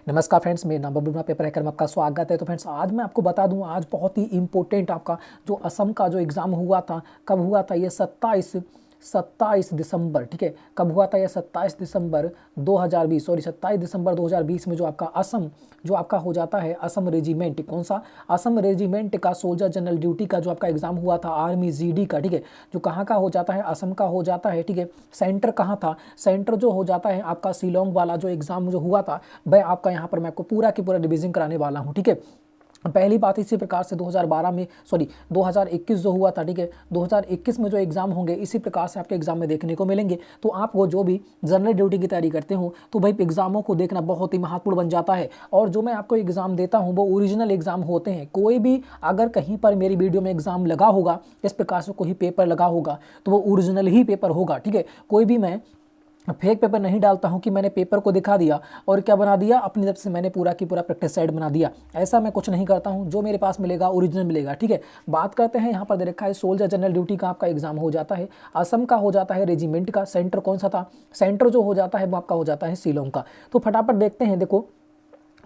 नमस्कार फ्रेंड्स, मेरा नाम बबलू पेपर हैकर में आपका स्वागत है। तो फ्रेंड्स, आज मैं आपको बता दूं, आज बहुत ही इम्पोर्टेंट आपका जो असम का जो एग्ज़ाम हुआ था, कब हुआ था ये 27 दिसंबर, ठीक है। कब हुआ था ये 27 दिसंबर 2020, सॉरी 27 दिसंबर 2020 में जो आपका असम जो आपका हो जाता है असम रेजिमेंट, कौन सा असम रेजिमेंट का सोल्जर जनरल ड्यूटी का जो आपका एग्ज़ाम हुआ था आर्मी जीडी का, ठीक है। जो कहाँ का हो जाता है, असम का हो जाता है, ठीक है। सेंटर कहाँ था, सेंटर जो हो जाता है आपका शिलोंग वाला जो एग्ज़ाम जो हुआ था, वह आपका यहाँ पर मैं आपको पूरा की पूरा रिवीजन कराने वाला हूँ, ठीक है। पहली बात इसी प्रकार से 2012 में, सॉरी 2021 जो हुआ था, ठीक है। 2021 में जो एग्ज़ाम होंगे इसी प्रकार से आपके एग्ज़ाम में देखने को मिलेंगे। तो आप वो जो भी जनरल ड्यूटी की तैयारी करते हो तो भाई एग्ज़ामों को देखना बहुत ही महत्वपूर्ण बन जाता है। और जो मैं आपको एग्ज़ाम देता हूँ वो ओरिजिनल एग्ज़ाम होते हैं। कोई भी अगर कहीं पर मेरी वीडियो में एग्ज़ाम लगा होगा, इस प्रकार से कोई पेपर लगा होगा, तो वो ओरिजिनल ही पेपर होगा, ठीक है। कोई भी मैं फेक पेपर नहीं डालता हूं कि मैंने पेपर को दिखा दिया और क्या बना दिया, अपनी तरफ से मैंने पूरा की पूरा प्रैक्टिस साइड बना दिया। ऐसा मैं कुछ नहीं करता हूं। जो मेरे पास मिलेगा ओरिजिनल मिलेगा, ठीक है। बात करते हैं, यहाँ पर दे रखा है सोल्जर जनरल ड्यूटी का आपका एग्जाम हो जाता है, असम का हो जाता है रेजिमेंट का। सेंटर कौन सा था, सेंटर जो हो जाता है वो आपका हो जाता है शिलोंग का। तो फटाफट देखते हैं, देखो,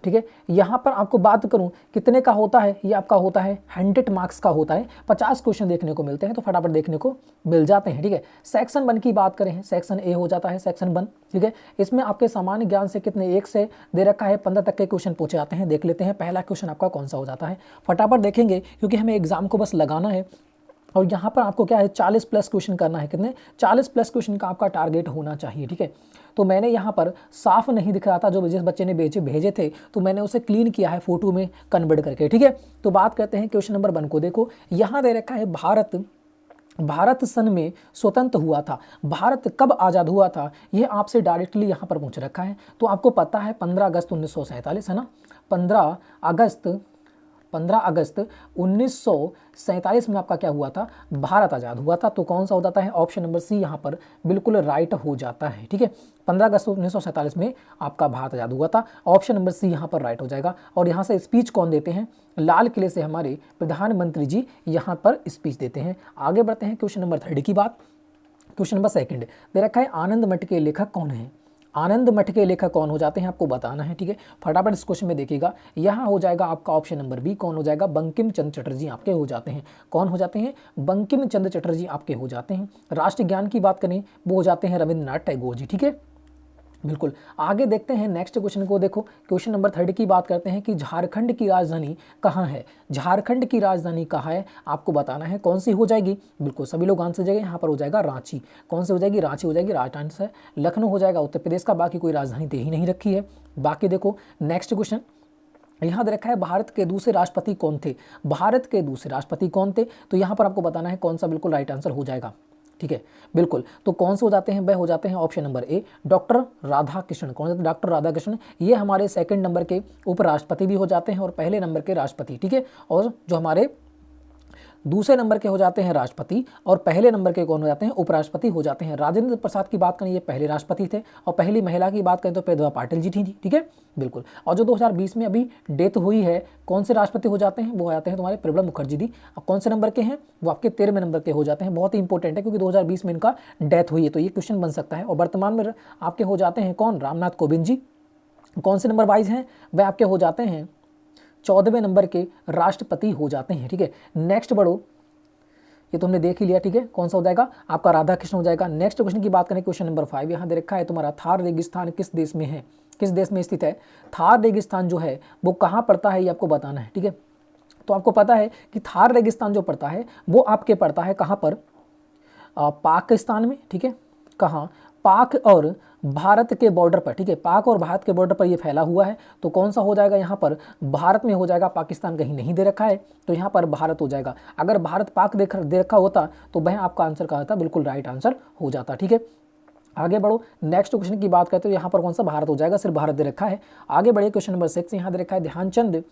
ठीक है। यहाँ पर आपको बात करूँ कितने का होता है, ये आपका होता है 100 मार्क्स का होता है, 50 क्वेश्चन देखने को मिलते हैं, तो फटाफट देखने को मिल जाते हैं, ठीक है। सेक्शन 1 की बात करें, सेक्शन ए हो जाता है सेक्शन 1, ठीक है। इसमें आपके सामान्य ज्ञान से कितने, 1 से दे रखा है 15 तक के क्वेश्चन पूछे जाते हैं। देख लेते हैं पहला क्वेश्चन आपका कौन सा हो जाता है, फटाफट देखेंगे क्योंकि हमें एग्जाम को बस लगाना है। और यहाँ पर आपको क्या है, 40 प्लस क्वेश्चन करना है। कितने, 40 प्लस क्वेश्चन का आपका टारगेट होना चाहिए, ठीक है। तो मैंने यहाँ पर साफ नहीं दिख रहा था, जो जिस बच्चे ने भेजे थे, तो मैंने उसे क्लीन किया है फोटो में कन्वर्ट करके, ठीक है। तो बात करते हैं क्वेश्चन नंबर 1 को। देखो यहाँ दे रखा है भारत सन में स्वतंत्र हुआ था। भारत कब आज़ाद हुआ था, यह आपसे डायरेक्टली यहाँ पर पूछ रखा है। तो आपको पता है 15 अगस्त 1947 है ना। 15 अगस्त 1947 में आपका क्या हुआ था, भारत आज़ाद हुआ था। तो कौन सा हो जाता है, ऑप्शन नंबर सी यहाँ पर बिल्कुल राइट हो जाता है, ठीक है। 15 अगस्त 1947 में आपका भारत आज़ाद हुआ था, ऑप्शन नंबर सी यहाँ पर राइट हो जाएगा। और यहाँ से स्पीच कौन देते हैं, लाल किले से हमारे प्रधानमंत्री जी यहाँ पर स्पीच देते हैं। आगे बढ़ते हैं क्वेश्चन नंबर 3 की बात। क्वेश्चन नंबर 2 दे रखा है, आनंद मठ के लेखक कौन है। आनंद मठ के लेखक कौन हो जाते हैं आपको बताना है, ठीक है। फटाफट इस क्वेश्चन में देखिएगा, यहाँ हो जाएगा आपका ऑप्शन नंबर बी, कौन हो जाएगा, बंकिम चंद्र चटर्जी आपके हो जाते हैं। कौन हो जाते हैं, बंकिम चंद्र चटर्जी आपके हो जाते हैं। राष्ट्रीय ज्ञान की बात करें, वो हो जाते हैं रविंद्रनाथ टैगोर जी, ठीक है। बिल्कुल, आगे देखते हैं नेक्स्ट क्वेश्चन को। देखो क्वेश्चन नंबर 3 की बात करते हैं कि झारखंड की राजधानी कहाँ है। झारखंड की राजधानी कहाँ है आपको बताना है, कौन सी हो जाएगी। बिल्कुल सभी लोग आंसर जाएंगे, यहाँ पर हो जाएगा रांची। कौन सी हो जाएगी, रांची हो जाएगी, राइट आंसर। लखनऊ हो जाएगा उत्तर प्रदेश का, बाकी कोई राजधानी दे ही नहीं रखी है। बाकी देखो नेक्स्ट क्वेश्चन यहाँ दे रखा है, भारत के दूसरे राष्ट्रपति कौन थे। भारत के दूसरे राष्ट्रपति कौन थे, तो यहाँ पर आपको बताना है कौन सा बिल्कुल राइट आंसर हो जाएगा, ठीक है। बिल्कुल, तो कौन से हो जाते हैं, वह हो जाते हैं option number A, doctor Radha Krishnan. कौन जाते हैं, डॉक्टर राधा कृष्णन। ये हमारे सेकंड नंबर के उपराष्ट्रपति भी हो जाते हैं और पहले नंबर के राष्ट्रपति, ठीक है। और जो हमारे दूसरे नंबर के हो जाते हैं राष्ट्रपति और पहले नंबर के कौन हो जाते हैं, उपराष्ट्रपति हो जाते हैं। राजेंद्र प्रसाद की बात करें, ये पहले राष्ट्रपति थे। और पहली महिला की बात करें तो प्रतिभा पाटिल जी थी, ठीक है। बिल्कुल, और जो 2020 में अभी डेथ हुई है, कौन से राष्ट्रपति हो जाते हैं, वो हो जाते हैं तुम्हारे प्रणब मुखर्जी जी। अब कौन से नंबर के हैं, वो आपके 13वें नंबर के हो जाते हैं। बहुत ही इंपॉर्टेंट है क्योंकि 2020 में इनका डेथ हुई है, तो ये क्वेश्चन बन सकता है। और वर्तमान में आपके हो जाते हैं कौन, रामनाथ कोविंद जी। कौन से नंबर वाइज हैं, वह आपके हो जाते हैं 14वें नंबर के राष्ट्रपति हो जाते हैं, ठीक है। नेक्स्ट बढ़ो, ये तुमने देख ही लिया, ठीक है। कौन सा हो जाएगा आपका, राधा कृष्ण हो जाएगा। नेक्स्ट क्वेश्चन की बात करें, क्वेश्चन नंबर 5 यहाँ दे रखा है तुम्हारा, थार रेगिस्तान किस देश में है, किस देश में स्थित है। थार रेगिस्तान जो है वो कहाँ पड़ता है, ये आपको बताना है, ठीक है। तो आपको पता है कि थार रेगिस्तान जो पड़ता है वो आपके पड़ता है कहाँ पर, पाकिस्तान में, ठीक है। कहाँ, पाक और भारत के बॉर्डर पर, ठीक है। पाक और भारत के बॉर्डर पर ये फैला हुआ है। तो कौन सा हो जाएगा यहाँ पर, भारत में हो जाएगा, पाकिस्तान कहीं नहीं दे रखा है, तो यहाँ पर भारत हो जाएगा। अगर भारत पाक दे रखा होता तो वह आपका आंसर कहा था, बिल्कुल राइट आंसर हो जाता, ठीक है। आगे बढ़ो, नेक्स्ट क्वेश्चन की बात करते हो, यहाँ पर कौन सा भारत हो जाएगा, सिर्फ भारत दे रखा है। आगे बढ़े, क्वेश्चन नंबर 6 यहाँ दे रखा है,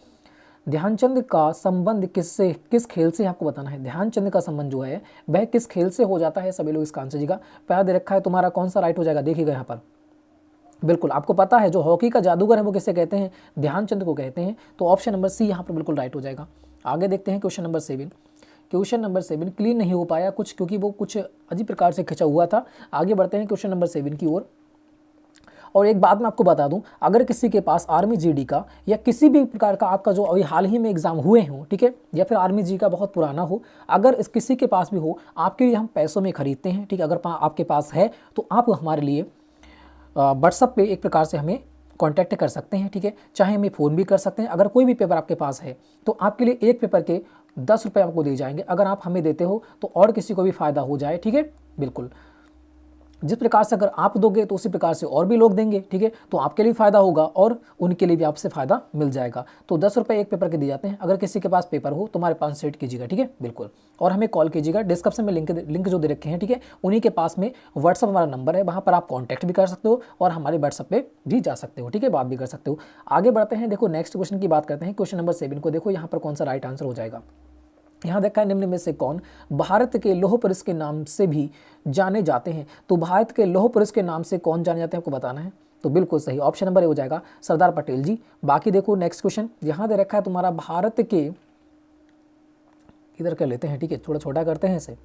ध्यानचंद का संबंध किससे, किस खेल से आपको बताना है। ध्यानचंद का संबंध जो है वह किस खेल से हो जाता है, सभी लोग इसका आंसर दीजिएगा। पहला दे रखा है तुम्हारा, कौन सा राइट हो जाएगा, देखिएगा यहाँ पर। बिल्कुल आपको पता है जो हॉकी का जादूगर है वो किसे कहते हैं, ध्यानचंद को कहते हैं। तो ऑप्शन नंबर सी यहाँ पर बिल्कुल राइट हो जाएगा। आगे देखते हैं question number 7। Question number 7 clean नहीं हो पाया कुछ, क्योंकि वो कुछ अजीब प्रकार से खिंचा हुआ था। आगे बढ़ते हैं क्वेश्चन नंबर 7 की ओर। और एक बात मैं आपको बता दूं, अगर किसी के पास आर्मी जीडी का या किसी भी प्रकार का आपका जो अभी हाल ही में एग्जाम हुए हों, ठीक है, या फिर आर्मी जी का बहुत पुराना हो, अगर इस किसी के पास भी हो, आपके लिए हम पैसों में खरीदते हैं, ठीक है। अगर आपके पास है तो आप हमारे लिए व्हाट्सअप पे एक प्रकार से हमें कांटेक्ट कर सकते हैं, ठीक है। चाहे हमें फ़ोन भी कर सकते हैं। अगर कोई भी पेपर आपके पास है तो आपके लिए एक पेपर के 10 रुपये आपको दिए जाएंगे। अगर आप हमें देते हो तो और किसी को भी फ़ायदा हो जाए, ठीक है। बिल्कुल, जिस प्रकार से अगर आप दोगे तो उसी प्रकार से और भी लोग देंगे, ठीक है। तो आपके लिए फ़ायदा होगा और उनके लिए भी आपसे फ़ायदा मिल जाएगा। तो 10 रुपये एक पेपर के दिए जाते हैं। अगर किसी के पास पेपर हो तो हमारे पास सेट कीजिएगा, ठीक है। बिल्कुल, और हमें कॉल कीजिएगा। डिस्क्रिप्शन में लिंक जो दे रखे हैं, ठीक है, उन्हीं के पास में व्हाट्सअप हमारा नंबर है, वहाँ पर आप कॉन्टैक्ट भी कर सकते हो और हमारे व्हाट्सअप पे भी जा सकते हो, ठीक है, बात भी कर सकते हो। आगे बढ़ते हैं, देखो नेक्स्ट क्वेश्चन की बात करते हैं। क्वेश्चन नंबर 7 को देखो, यहाँ पर कौन सा राइट आंसर हो जाएगा। यहाँ देखा है, निम्न में से कौन भारत के लौह पुरुष के नाम से भी जाने जाते हैं। तो भारत के लौह पुरुष के नाम से कौन जाने जाते हैं आपको बताना है। तो बिल्कुल सही ऑप्शन नंबर ए हो जाएगा, सरदार पटेल जी। बाकी देखो नेक्स्ट क्वेश्चन यहाँ दे रखा है तुम्हारा, भारत के, इधर कर लेते हैं, ठीक है, थोड़ा छोटा करते हैं इसे।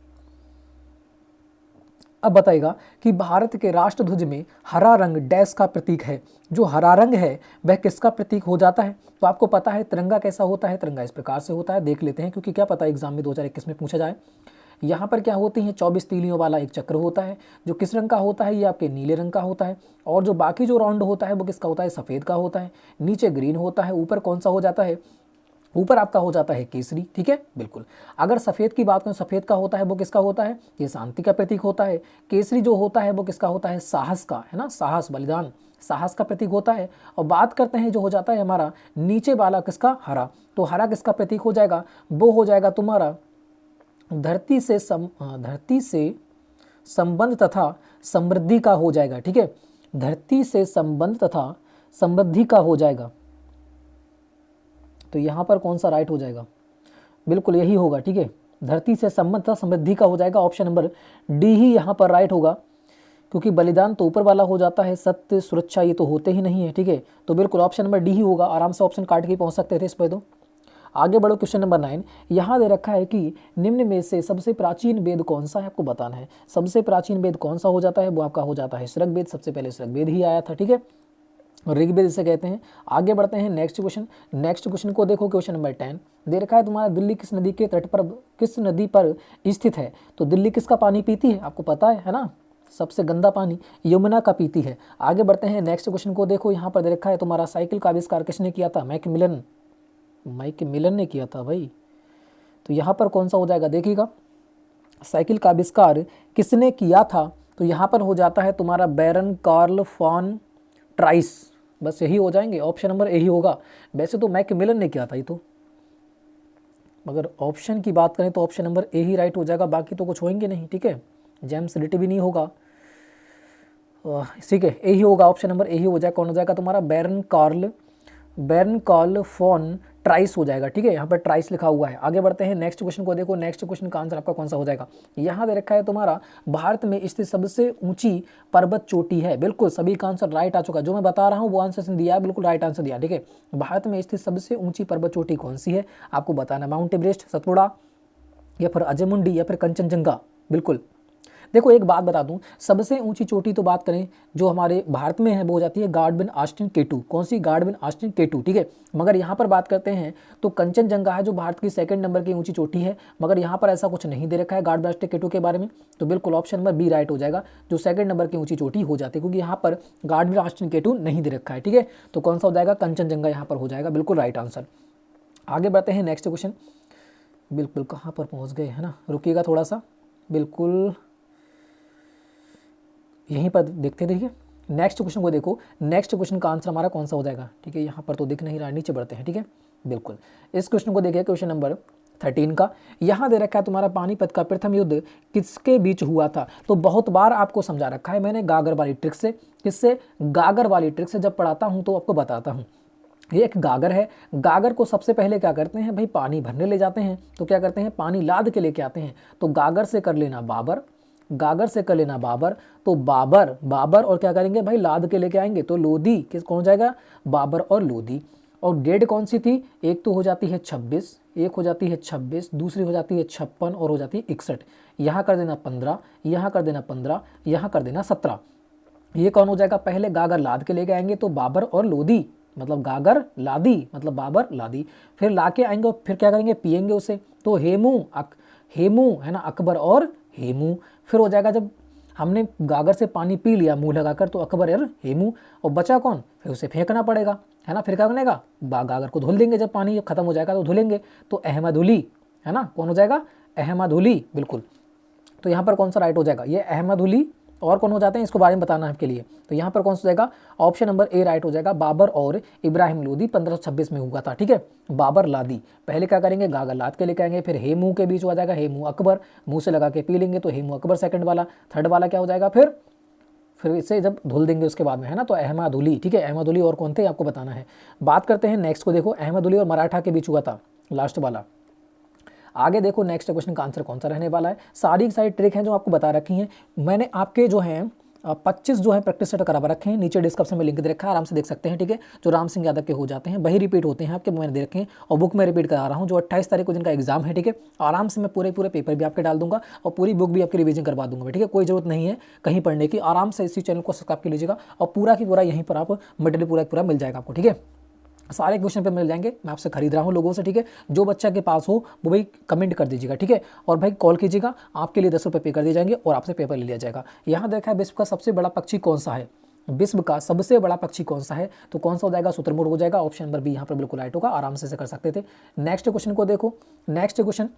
अब बताइएगा कि भारत के राष्ट्रध्वज में हरा रंग डैश का प्रतीक है। जो हरा रंग है वह किसका प्रतीक हो जाता है। तो आपको पता है तिरंगा कैसा होता है, तिरंगा इस प्रकार से होता है, देख लेते हैं, क्योंकि क्या पता एग्जाम में 2021 में पूछा जाए। यहाँ पर क्या होती हैं, 24 तीलियों वाला एक चक्र होता है, जो किस रंग का होता है, ये आपके नीले रंग का होता है। और जो बाकी जो राउंड होता है वो किसका होता है, सफ़ेद का होता है। नीचे ग्रीन होता है, ऊपर कौन सा हो जाता है, ऊपर आपका हो जाता है केसरी, ठीक है। बिल्कुल, अगर सफ़ेद की बात करें, सफ़ेद का होता है वो किसका होता है, ये शांति का प्रतीक होता है। केसरी जो होता है वो किसका होता है, साहस का, है ना, साहस, बलिदान, साहस का प्रतीक होता है। और बात करते हैं जो हो जाता है हमारा नीचे वाला किसका, हरा। तो हरा किसका प्रतीक हो जाएगा, वो हो जाएगा तुम्हारा धरती से संबंध तथा समृद्धि का हो जाएगा, ठीक है। धरती से संबंध तथा समृद्धि का हो जाएगा। तो यहाँ पर कौन सा राइट हो जाएगा, बिल्कुल यही होगा, ठीक है। धरती से संबंध तथा समृद्धि का हो जाएगा, ऑप्शन नंबर डी ही यहाँ पर राइट होगा, क्योंकि बलिदान तो ऊपर वाला हो जाता है, सत्य सुरक्षा ये तो होते ही नहीं है, ठीक है। तो बिल्कुल ऑप्शन नंबर डी ही होगा। आराम से ऑप्शन काट के पहुँच सकते थे इस पर। तो आगे बढ़ो, क्वेश्चन नंबर 9 यहाँ दे रखा है कि निम्न में से सबसे प्राचीन वेद कौन सा है, आपको बताना है। सबसे प्राचीन वेद कौन सा हो जाता है, वो आपका हो जाता है ऋग्वेद। सबसे पहले ऋग्वेद ही आया था, ठीक है, ऋग्वेद इसे कहते हैं। आगे बढ़ते हैं नेक्स्ट क्वेश्चन। नेक्स्ट क्वेश्चन को देखो, क्वेश्चन नंबर 10 दे रखा है तुम्हारा, दिल्ली किस नदी के तट पर, किस नदी पर स्थित है। तो दिल्ली किसका पानी पीती है, आपको पता है ना, सबसे गंदा पानी यमुना का पीती है। आगे बढ़ते हैं नेक्स्ट क्वेश्चन को देखो, यहाँ पर दे रखा है तुम्हारा, साइकिल का आविष्कार किसने किया था, मैकमिलन ने किया था भाई। तो यहाँ पर कौन सा हो जाएगा, देखिएगा, साइकिल का आविष्कार किसने किया था। तो यहाँ पर हो जाता है तुम्हारा बैरन कार्ल फॉन ट्राइस। बस यही हो जाएंगे, ऑप्शन नंबर यही होगा। वैसे तो मैकमिलन ने किया था ये तो, मगर ऑप्शन की बात करें तो option number A he right हो जाएगा, बाकी तो कुछ होंगे नहीं, ठीक है। जेम्स लिट भी नहीं होगा, ठीक है, यही होगा, ऑप्शन नंबर ए ही हो जाएगा। कौन हो जाएगा तुम्हारा, बैरन कार्ल फॉन ट्राइस हो जाएगा, ठीक है। यहाँ पर ट्राइस लिखा हुआ है। आगे बढ़ते हैं नेक्स्ट क्वेश्चन को देखो, नेक्स्ट क्वेश्चन का आंसर आपका कौन सा हो जाएगा। यहाँ दे रखा है तुम्हारा, भारत में स्थित सबसे ऊंची पर्वत चोटी है। बिल्कुल सभी का आंसर राइट आ चुका, जो मैं बता रहा हूँ वो आंसर दिया है, बिल्कुल राइट आंसर दिया, ठीक है। भारत में स्थित सबसे ऊंची पर्वत चोटी कौन सी है, आपको बताना, माउंट एवरेस्ट, सतपुड़ा, या फिर अजयमुंडी, या फिर कंचनजंगा। बिल्कुल, देखो एक बात बता दूं, सबसे ऊंची चोटी तो बात करें जो हमारे भारत में है वो हो जाती है गार्डबिन ऑस्टिन K2। कौन सी, गार्डबिन ऑस्टिन K2, ठीक है। मगर यहाँ पर बात करते हैं तो कंचनजंगा है जो भारत की सेकंड नंबर की ऊंची चोटी है, मगर यहाँ पर ऐसा कुछ नहीं दे रखा है गार्डबिन ऑस्टिन K2 के बारे में। तो बिल्कुल ऑप्शन नंबर बी राइट हो जाएगा, जो सेकंड नंबर की ऊंची चोटी हो जाती है, क्योंकि यहाँ पर गार्डबिन ऑस्टिन K2 नहीं दे रखा है, ठीक है। तो कौन सा हो जाएगा, कंचनजंगा यहाँ पर हो जाएगा, बिल्कुल राइट आंसर। आगे बढ़ते हैं नेक्स्ट क्वेश्चन। बिल्कुल कहाँ पर पहुँच गए, है ना, रुकिएगा थोड़ा सा, बिल्कुल यहीं पर देखते रहिए। नेक्स्ट क्वेश्चन को देखो, नेक्स्ट क्वेश्चन का आंसर हमारा कौन सा हो जाएगा, ठीक है। यहाँ पर तो दिख नहीं रहा, नीचे बढ़ते हैं, ठीक है। बिल्कुल, इस क्वेश्चन को देखिए, क्वेश्चन नंबर 13 का। यहाँ दे रखा है तुम्हारा, पानीपत का प्रथम युद्ध किसके बीच हुआ था। तो बहुत बार आपको समझा रखा है मैंने गागर वाली ट्रिक से, किससे, गागर वाली ट्रिक से। जब पढ़ाता हूँ तो आपको बताता हूँ। ये एक गागर है, गागर को सबसे पहले क्या करते हैं भाई, पानी भरने ले जाते हैं। तो क्या करते हैं, पानी लाद के लेके आते हैं। तो गागर से कर लेना बाबर, गागर से कर लेना बाबर। तो बाबर और क्या करेंगे भाई, लाद के लेके आएंगे। तो लोधी किस कौन जाएगा, बाबर और लोधी। और डेट कौन सी थी, एक तो हो जाती है 26, एक हो जाती है 26, दूसरी हो जाती है 56 और हो जाती है 61। यहाँ कर देना 15, यहाँ कर देना 15, यहाँ कर देना 17। ये कौन हो जाएगा, पहले गागर लाद के लेके आएंगे तो बाबर और लोदी, मतलब गागर लादी मतलब बाबर लादी, फिर ला के आएंगे और फिर क्या करेंगे, पियेंगे उसे, तो हेमू है ना, अकबर और हेमू। फिर हो जाएगा जब हमने गागर से पानी पी लिया मुंह लगाकर तो अकबर और हेमू, और बचा कौन, फिर उसे फेंकना पड़ेगा है ना, फिर क्या बनेगा, गागर को धुल देंगे, जब पानी खत्म हो जाएगा तो धुलेंगे, तो अहमदुली है ना, कौन हो जाएगा, अहमदुली, बिल्कुल। तो यहाँ पर कौन सा राइट हो जाएगा, ये अहमदुली और कौन हो जाते हैं, इसको बारे में बताना है आपके लिए। तो यहाँ पर कौन सा हो जाएगा, ऑप्शन नंबर ए राइट हो जाएगा, बाबर और इब्राहिम लोदी 1526 में हुआ था, ठीक है। बाबर लादी, पहले क्या करेंगे, गागर लाद के लेके आएंगे, फिर हेमू के बीच हो जाएगा हेमू अकबर, मुंह से लगा के पी लेंगे तो हेमू अकबर सेकंड वाला, थर्ड वाला क्या हो जाएगा, फिर इसे जब धुल देंगे उसके बाद में है ना, तो अहमदुली, ठीक है। अहमदुली और कौन थे आपको बताना है। बात करते हैं नेक्स्ट को, देखो अहमदुली और मराठा के बीच हुआ था लास्ट वाला। आगे देखो नेक्स्ट क्वेश्चन का आंसर कौन सा रहने वाला है। सारी की सारी ट्रिक हैं जो आपको बता रखी हैं मैंने, आपके जो हैं 25 जो है प्रैक्टिस सेट करा रखे हैं, नीचे डिस्क्रिप्शन में लिंक दे रखा है, आराम से देख सकते हैं, ठीक है। जो राम सिंह यादव के हो जाते हैं वही रिपीट होते हैं आपके, मैंने दे रखे हैं, और बुक में रिपीट करा रहा हूँ, जो 28 तारीख को जिनका एग्जाम है, ठीक है। आराम से मैं पूरे पेपर भी आपके डाल दूंगा और पूरी बुक भी आपकी रिवीजन करवा दूंगा, ठीक है। कोई जरूरत नहीं है कहीं पढ़ने की, आराम से इसी चैनल को सब्सक्राइब कर लीजिएगा और पूरा की पूरा यहीं पर आप मटेरियल पूरा मिल जाएगा आपको, ठीक है। सारे क्वेश्चन पे मिल जाएंगे, मैं आपसे खरीद रहा हूँ लोगों से, ठीक है। जो बच्चा के पास हो वो भाई कमेंट कर दीजिएगा, ठीक है। और भाई कॉल कीजिएगा, आपके लिए 10 रुपये पे कर दिए जाएंगे और आपसे पेपर ले लिया जाएगा। यहाँ देखा है विश्व का सबसे बड़ा पक्षी कौन सा है, विश्व का सबसे बड़ा पक्षी कौन सा है, तो कौन सा हो जाएगा, शुतुरमुर्ग हो जाएगा, ऑप्शन नंबर बी यहाँ पर बिल्कुल राइट होगा, आराम से कर सकते थे। नेक्स्ट क्वेश्चन को देखो, नेक्स्ट क्वेश्चन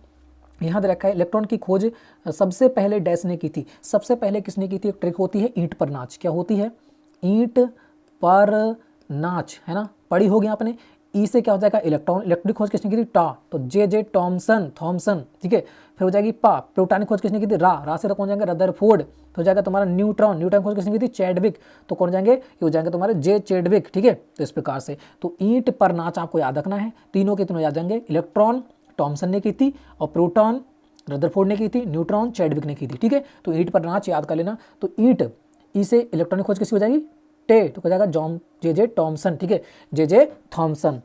यहाँ दे रखा है, इलेक्ट्रॉन की खोज सबसे पहले डैश ने की थी, सबसे पहले किसने की थी, एक ट्रिक होती है ईंट पर नाच, क्या होती है, ईंट पर नाच है ना, पढ़ी होगी आपने। ई से क्या हो जाएगा, इलेक्ट्रॉन, इलेक्ट्रिक खोज किसने की थी, टा, तो जे थॉमसन, ठीक है। फिर हो जाएगी पा, प्रोटॉनिक खोज किसने की थी, रा से कौन जाएंगे, रदरफोर्ड। तो हो जाएगा तुम्हारा न्यूट्रॉन खोज किसने की थी, चैडविक, तो कौन जाएंगे, ये हो जाएंगे तुम्हारे जे चैडविक, ठीक है। तो इस प्रकार से तो ईंट पर नाच आपको याद रखना है, तीनों के तीनों याद जाएंगे, इलेक्ट्रॉन टॉमसन ने की थी, और प्रोटॉन रदरफोर्ड ने की थी, न्यूट्रॉन चैडविक ने की थी, ठीक है। तो ईंट पर नाच याद कर लेना। तो ईंट, ई से इलेक्ट्रॉनिक खोज किसकी हो जाएगी, टे, तो हो जाएगा जे टॉमसन, ठीक है, जे थॉमसन,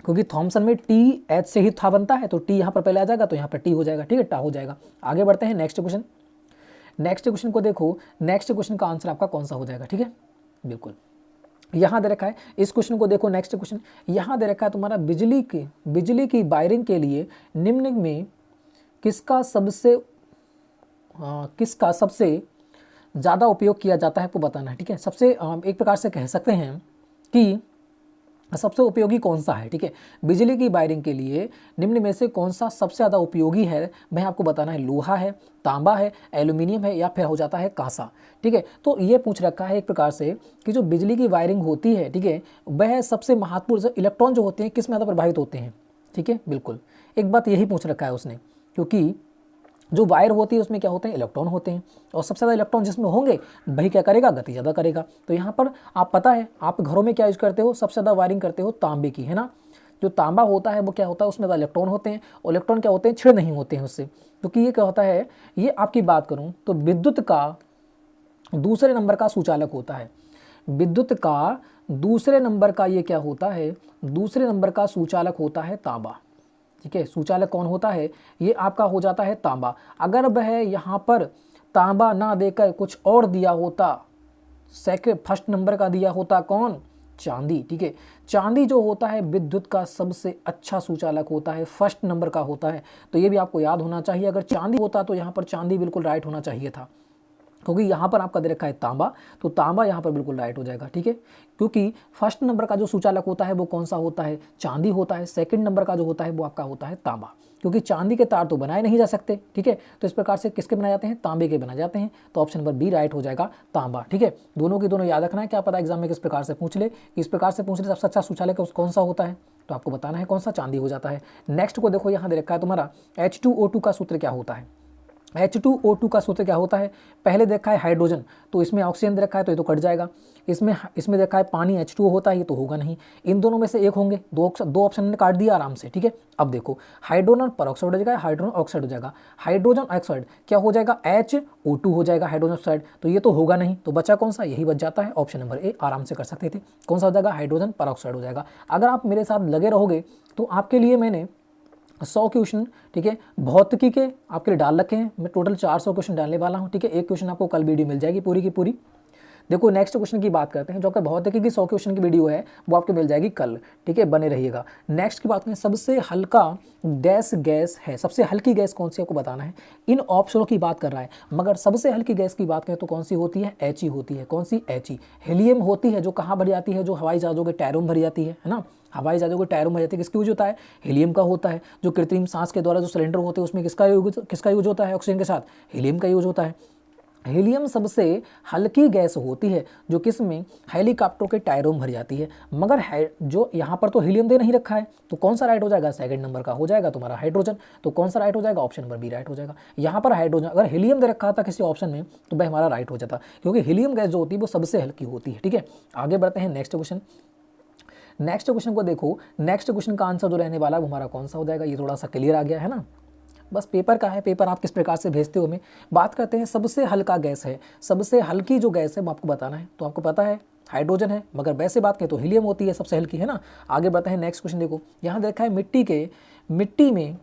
क्योंकि थॉमसन में टी एच से ही था बनता है, तो टी यहाँ पर पहले आ जाएगा, तो यहाँ पर टी हो जाएगा, ठीक है, टा हो जाएगा। आगे बढ़ते हैं नेक्स्ट क्वेश्चन, नेक्स्ट क्वेश्चन को देखो, नेक्स्ट क्वेश्चन का आंसर आपका कौन सा हो जाएगा, ठीक है, बिल्कुल यहाँ दे रखा है। इस क्वेश्चन को देखो, नेक्स्ट क्वेश्चन यहाँ दे रखा है तुम्हारा, बिजली की वायरिंग के लिए निम्न में किसका सबसे ज़्यादा उपयोग किया जाता है आपको बताना है, ठीक है। सबसे एक प्रकार से कह सकते हैं कि सबसे उपयोगी कौन सा है, ठीक है। बिजली की वायरिंग के लिए निम्न में से कौन सा सबसे ज़्यादा उपयोगी है, मैं आपको बताना है, लोहा है, तांबा है, एल्यूमिनियम है, या फिर हो जाता है कांसा, ठीक है। तो ये पूछ रखा है एक प्रकार से कि जो बिजली की वायरिंग होती है, ठीक है, वह सबसे महत्वपूर्ण, इलेक्ट्रॉन जो होते हैं किस में ज़्यादा प्रभावित होते हैं, ठीक है, बिल्कुल एक बात यही पूछ रखा है उसने, क्योंकि जो वायर होती है उसमें क्या होते हैं, इलेक्ट्रॉन होते हैं, और सबसे ज़्यादा इलेक्ट्रॉन जिसमें होंगे वही क्या करेगा, गति ज़्यादा करेगा। तो यहाँ पर आप पता है आप घरों में क्या यूज़ करते हो, सबसे ज़्यादा वायरिंग करते हो तांबे की, है ना। जो तांबा होता है वो क्या होता है, उसमें ज़्यादा इलेक्ट्रॉन होते हैं, और इलेक्ट्रॉन क्या होते हैं, छिड़ नहीं होते हैं उससे, क्योंकि ये क्या होता है, ये आपकी बात करूँ तो विद्युत का दूसरे नंबर का सुचालक होता है, विद्युत का दूसरे नंबर का ये क्या होता है, दूसरे नंबर का सुचालक होता है तांबा, ठीक है। सुचालक कौन होता है, ये आपका हो जाता है तांबा। अगर वह यहाँ पर तांबा ना देकर कुछ और दिया होता, फर्स्ट नंबर का दिया होता कौन, चांदी, ठीक है। चांदी जो होता है विद्युत का सबसे अच्छा सुचालक होता है, फर्स्ट नंबर का होता है, तो ये भी आपको याद होना चाहिए। अगर चांदी होता तो यहाँ पर चांदी बिल्कुल राइट होना चाहिए था, क्योंकि यहाँ पर आपका दे रखा है तांबा, तो तांबा यहाँ पर बिल्कुल राइट हो जाएगा, ठीक है। क्योंकि फर्स्ट नंबर का जो सुचालक होता है वो कौन सा होता है, चांदी होता है, सेकंड नंबर का जो होता है वो आपका होता है तांबा, क्योंकि चांदी के तार तो बनाए नहीं जा सकते, ठीक है। तो इस प्रकार से किसके बनाए जाते हैं, तांबे के बनाए जाते हैं, तो ऑप्शन नंबर बी राइट हो जाएगा, तांबा, ठीक है। दोनों की दोनों याद रखना है, क्या पता एग्जाम में किस प्रकार से पूछ ले, इस प्रकार से पूछ ले सबसे अच्छा सुचालक कौन सा होता है, तो आपको बताना है कौन सा, चांदी हो जाता है। नेक्स्ट को देखो, यहाँ दे रखा है तुम्हारा H2O2 का सूत्र क्या होता है, H2O2 का सूत्र क्या होता है, पहले देखा है हाइड्रोजन, तो इसमें ऑक्सीजन दे रखा है तो ये तो कट जाएगा, इसमें देखा है पानी H2O होता है, ये तो होगा नहीं, इन दोनों में से एक होंगे, दो ऑप्शन ने काट दिया आराम से, ठीक है। अब देखो हाइड्रोजन पर ऑक्साइड हो जाएगा, हाइड्रोजन ऑक्साइड हो जाएगा, हाइड्रोजन ऑक्साइड क्या हो जाएगा, HO2 हो जाएगा हाइड्रोजन ऑक्साइड, तो ये तो होगा नहीं, तो बचा कौन सा, यही बच जाता है ऑप्शन नंबर ए, आराम से कर सकते थे, कौन सा हो जाएगा, हाइड्रोजन पर ऑक्साइड हो जाएगा। अगर आप मेरे साथ लगे रहोगे तो आपके लिए मैंने 100 क्वेश्चन, ठीक है, भौतिकी के आपके लिए डाल रखे हैं, मैं टोटल 400 क्वेश्चन डालने वाला हूं, ठीक है। एक क्वेश्चन आपको कल वीडियो मिल जाएगी पूरी की पूरी, देखो नेक्स्ट क्वेश्चन की बात करते हैं, जो आपका भौतिकी की 100 क्वेश्चन की वीडियो है वो आपको मिल जाएगी कल, ठीक है, बने रहिएगा। नेक्स्ट की बात करें, सबसे हल्का गैस है, सबसे हल्की गैस कौन सी आपको बताना है। इन ऑप्शनों की बात कर रहा है, मगर सबसे हल्की गैस की बात करें तो कौन सी होती है, He होती है। कौन सी, He। हीलियम होती है, जो कहाँ भरी जाती है, जो हवाई जहाज़ों के टायरों में भरी जाती है ना, हवाई जहाज़ों के टायरों में जाती है, किसकी यूज होता है, हीलियम का होता है। जो कृत्रिम सांस के द्वारा जो सिलेंडर होते हैं उसमें किसका यूज होता है, ऑक्सीजन के साथ हीलियम का यूज होता है। हीलियम सबसे हल्की गैस होती है, जो किसमें, हेलीकॉप्टर के टायरों में भर जाती है। मगर जो यहाँ पर तो हीलियम दे नहीं रखा है, तो कौन सा राइट हो जाएगा, सेकंड नंबर का हो जाएगा तुम्हारा हाइड्रोजन। तो कौन सा राइट हो जाएगा, ऑप्शन नंबर बी राइट हो जाएगा। यहाँ पर हाइड्रोजन, अगर हीलियम दे रखा था किसी ऑप्शन में तो भाई हमारा राइट हो जाता, क्योंकि हीलियम गैस जो होती है वो सबसे हल्की होती है, ठीक है। आगे बढ़ते हैं नेक्स्ट क्वेश्चन। नेक्स्ट क्वेश्चन को देखो, नेक्स्ट क्वेश्चन का आंसर जो रहने वाला है वो हमारा कौन सा हो जाएगा, ये थोड़ा सा क्लियर आ गया है ना। बस पेपर का है, पेपर आप किस प्रकार से भेजते हो हमें। बात करते हैं सबसे हल्का गैस है, सबसे हल्की जो गैस है वो आपको बताना है। तो आपको पता है हाइड्रोजन है, मगर वैसे बात करें तो हीलियम होती है सबसे हल्की, है ना। आगे बढ़ते हैं नेक्स्ट क्वेश्चन। देखो यहाँ देखा है, मिट्टी में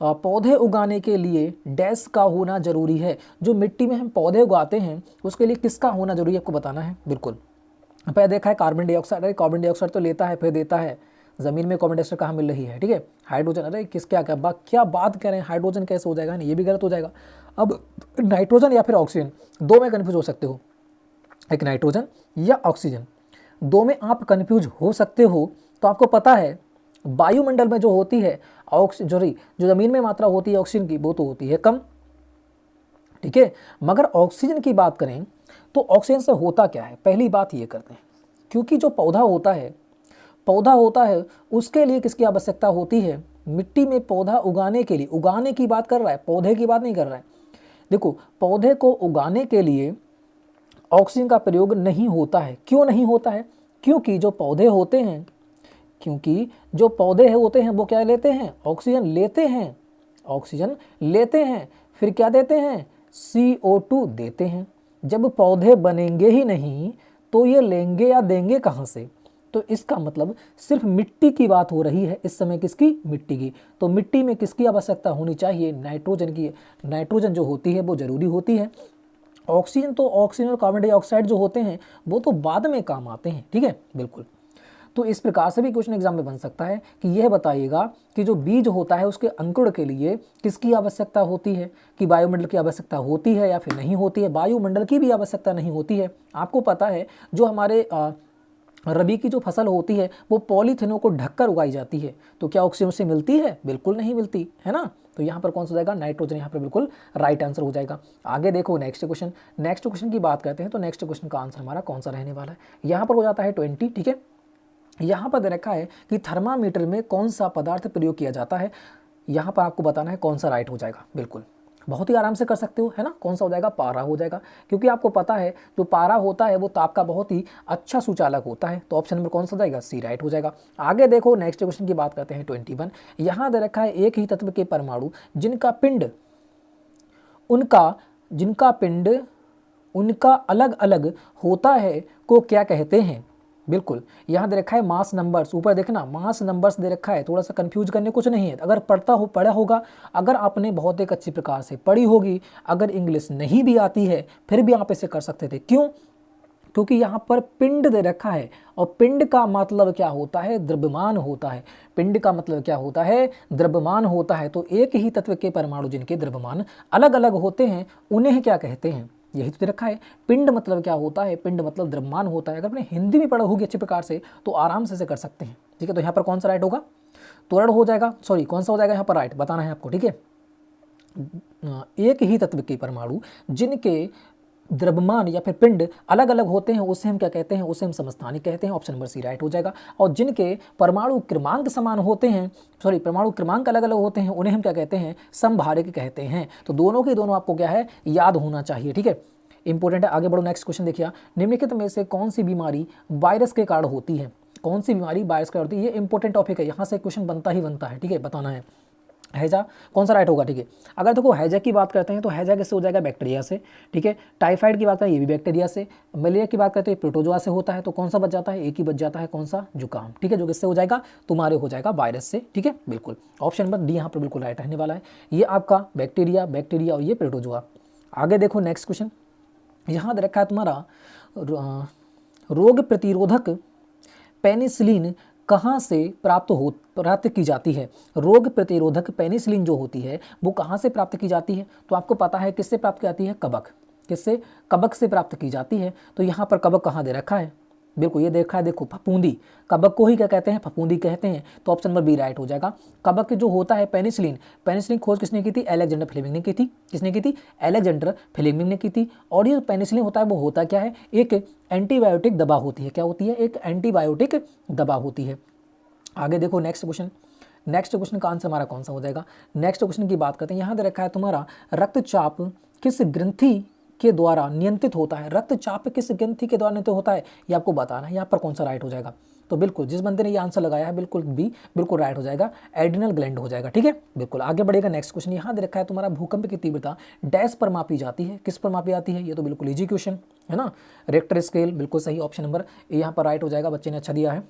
पौधे उगाने के लिए डैश का होना जरूरी है। जो मिट्टी में हम पौधे उगाते हैं उसके लिए किसका होना जरूरी है आपको बताना है। बिल्कुल, पहले देखा है कार्बन डाइऑक्साइड, अरे कार्बन डाइऑक्साइड तो लेता है फिर देता है, ज़मीन में कार्बन डाइऑक्साइड कहाँ मिल रही है, ठीक है। हाइड्रोजन, अरे क्या बात कर रहे हैं, हाइड्रोजन कैसे हो जाएगा, नहीं ये भी गलत हो जाएगा। अब नाइट्रोजन या फिर ऑक्सीजन, दो में कन्फ्यूज हो सकते हो, एक नाइट्रोजन या ऑक्सीजन, दो में आप कन्फ्यूज हो सकते हो। तो आपको पता है वायुमंडल में जो होती है ऑक्सीजन, जो ज़मीन में मात्रा होती है ऑक्सीजन की वो तो होती है कम, ठीक है। मगर ऑक्सीजन की बात करें तो ऑक्सीजन से होता क्या है, पहली बात ये करते हैं, क्योंकि जो पौधा होता है उसके लिए किसकी आवश्यकता होती है, मिट्टी में पौधा उगाने के लिए, उगाने की बात कर रहा है, पौधे की बात नहीं कर रहा है। देखो पौधे को उगाने के लिए ऑक्सीजन का प्रयोग नहीं होता है। क्यों नहीं होता है, क्योंकि जो पौधे होते हैं वो क्या लेते हैं, ऑक्सीजन लेते हैं, फिर क्या देते हैं, CO2 देते हैं। जब पौधे बनेंगे ही नहीं तो ये लेंगे या देंगे कहाँ से। तो इसका मतलब सिर्फ मिट्टी की बात हो रही है इस समय, किसकी, मिट्टी की। तो मिट्टी में किसकी आवश्यकता होनी चाहिए, नाइट्रोजन की। नाइट्रोजन जो होती है वो जरूरी होती है। ऑक्सीजन और कार्बन डाइऑक्साइड जो होते हैं वो तो बाद में काम आते हैं, ठीक है, बिल्कुल। तो इस प्रकार से भी क्वेश्चन एग्जाम में बन सकता है कि यह बताइएगा कि जो बीज होता है उसके अंकुरण के लिए किसकी आवश्यकता होती है, कि वायुमंडल की आवश्यकता होती है या फिर नहीं होती है। वायुमंडल की भी आवश्यकता नहीं होती है। आपको पता है जो हमारे रबी की जो फसल होती है वो पॉलीथिनों को ढककर उगाई जाती है, तो क्या ऑक्सीजन से मिलती है, बिल्कुल नहीं मिलती है ना। तो यहाँ पर कौन सा हो जाएगा, नाइट्रोजन यहाँ पर बिल्कुल राइट आंसर हो जाएगा। आगे देखो नेक्स्ट क्वेश्चन की बात करते हैं। तो नेक्स्ट क्वेश्चन का आंसर हमारा कौन सा रहने वाला है, यहाँ पर हो जाता है 20, ठीक है। यहाँ पर दे रखा है कि थर्मामीटर में कौन सा पदार्थ प्रयोग किया जाता है। यहाँ पर आपको बताना है कौन सा राइट हो जाएगा। बिल्कुल बहुत ही आराम से कर सकते हो, है ना। कौन सा हो जाएगा, पारा हो जाएगा, क्योंकि आपको पता है जो पारा होता है वो ताप का बहुत ही अच्छा सुचालक होता है। तो ऑप्शन नंबर कौन सा हो जाएगा, सी राइट हो जाएगा। आगे देखो नेक्स्ट क्वेश्चन की बात करते हैं 21। यहाँ दे रखा है एक ही तत्व के परमाणु जिनका पिंड उनका अलग अलग होता है को क्या कहते हैं। बिल्कुल, यहाँ दे रखा है मास नंबर्स, ऊपर देखना मास नंबर्स दे रखा है, थोड़ा सा कंफ्यूज करने कुछ नहीं है। अगर पढ़ा होगा, अगर आपने बहुत एक अच्छी प्रकार से पढ़ी होगी, अगर इंग्लिश नहीं भी आती है फिर भी आप इसे कर सकते थे। क्यों, क्योंकि यहाँ पर पिंड दे रखा है और पिंड का मतलब क्या होता है, द्रव्यमान होता है। पिंड का मतलब क्या होता है, द्रव्यमान होता है। तो एक ही तत्व के परमाणु जिनके द्रव्यमान अलग अलग होते हैं उन्हें क्या कहते हैं, यही तो दे रखा है। पिंड मतलब क्या होता है, पिंड मतलब द्रव्यमान होता है। अगर आपने हिंदी में पढ़ा होगी अच्छी प्रकार से तो आराम से कर सकते हैं, ठीक है। तो यहाँ पर कौन सा राइट होगा, त्वरण हो जाएगा, सॉरी कौन सा हो जाएगा यहाँ पर राइट बताना है आपको, ठीक है। एक ही तत्व के परमाणु जिनके द्रव्यमान या फिर पिंड अलग अलग होते हैं उसे हम क्या कहते हैं, उसे हम समस्थानिक कहते हैं। ऑप्शन नंबर सी राइट हो जाएगा। और जिनके परमाणु क्रमांक समान होते हैं, सॉरी परमाणु क्रमांक अलग अलग होते हैं, उन्हें हम क्या कहते हैं, समभारिक कहते हैं। तो दोनों के दोनों आपको क्या है, याद होना चाहिए, ठीक है, इंपॉर्टेंट है। आगे बढ़ो नेक्स्ट क्वेश्चन देखिए, निम्नलिखित में से कौन सी बीमारी वायरस के कारण होती है, कौन सी बीमारी वायरस के कारण होती है। ये इंपॉर्टेंट टॉपिक है, यहाँ से क्वेश्चन बनता ही बनता है, ठीक है, बताना है। हैजा कौन सा राइट होगा, ठीक है। अगर देखो हैजा की बात करते हैं तो हैजा किससे हो जाएगा, बैक्टीरिया से, ठीक है। टाइफाइड की बात करें ये भी बैक्टीरिया से। मलेरिया की बात करते हैं प्रोटोजोआ से होता है। तो कौन सा बच जाता है, एक ही बच जाता है, कौन सा, जुकाम, ठीक है, जो किससे हो जाएगा, तुम्हारे हो जाएगा वायरस से, ठीक है, बिल्कुल। ऑप्शन नंबर डी यहाँ पर बिल्कुल राइट रहने वाला है। ये आपका बैक्टीरिया और ये प्रोटोजोआ। आगे देखो नेक्स्ट क्वेश्चन, यहाँ दे रखा है तुम्हारा रोग प्रतिरोधक पेनिसिलिन कहाँ से प्राप्त की जाती है? रोग प्रतिरोधक पेनिसिलिन जो होती है वो कहाँ से प्राप्त की जाती है? तो आपको पता है किससे प्राप्त की जाती है? कवक। किससे? कवक से प्राप्त की जाती है। तो यहाँ पर कवक कहाँ दे रखा है? बिल्कुल ये देखा है, देखो फफूंदी। कवक को ही क्या कहते हैं? फफूंदी कहते हैं। तो ऑप्शन नंबर बी राइट हो जाएगा। कवक जो होता है पेनिसिलिन, पेनिसिलिन खोज किसने की थी? अलेक्जेंडर फ्लेमिंग ने की थी। किसने की थी? अलेक्जेंडर फ्लेमिंग ने की थी। और ये पेनिसिलिन होता है वो होता क्या है? एक एंटीबायोटिक दवा होती है। क्या होती है? एक एंटीबायोटिक दवा होती है। आगे देखो नेक्स्ट क्वेश्चन। नेक्स्ट क्वेश्चन का आंसर हमारा कौन सा हो जाएगा? नेक्स्ट क्वेश्चन की बात करते हैं। यहाँ दे रखा है तुम्हारा रक्तचाप किस ग्रंथि के द्वारा नियंत्रित होता है? रक्तचाप किस ग्रंथि के द्वारा नियंत्रित होता है ये आपको बताना है। यहाँ पर कौन सा राइट हो जाएगा? तो बिल्कुल जिस बंदे ने ये आंसर लगाया है बिल्कुल बी बिल्कुल राइट हो जाएगा, एड्रिनल ग्लैंड हो जाएगा। ठीक है, बिल्कुल आगे बढ़ेगा। नेक्स्ट क्वेश्चन यहाँ दे रखा है तुम्हारा भूकंप की तीव्रता डैश पर मापी जाती है? किस पर मापी जाती है? ये तो बिल्कुल इजी क्वेश्चन है ना, रेक्टर स्केल। बिल्कुल सही, ऑप्शन नंबर ए यहाँ पर राइट हो जाएगा। बच्चे ने अच्छा दिया है,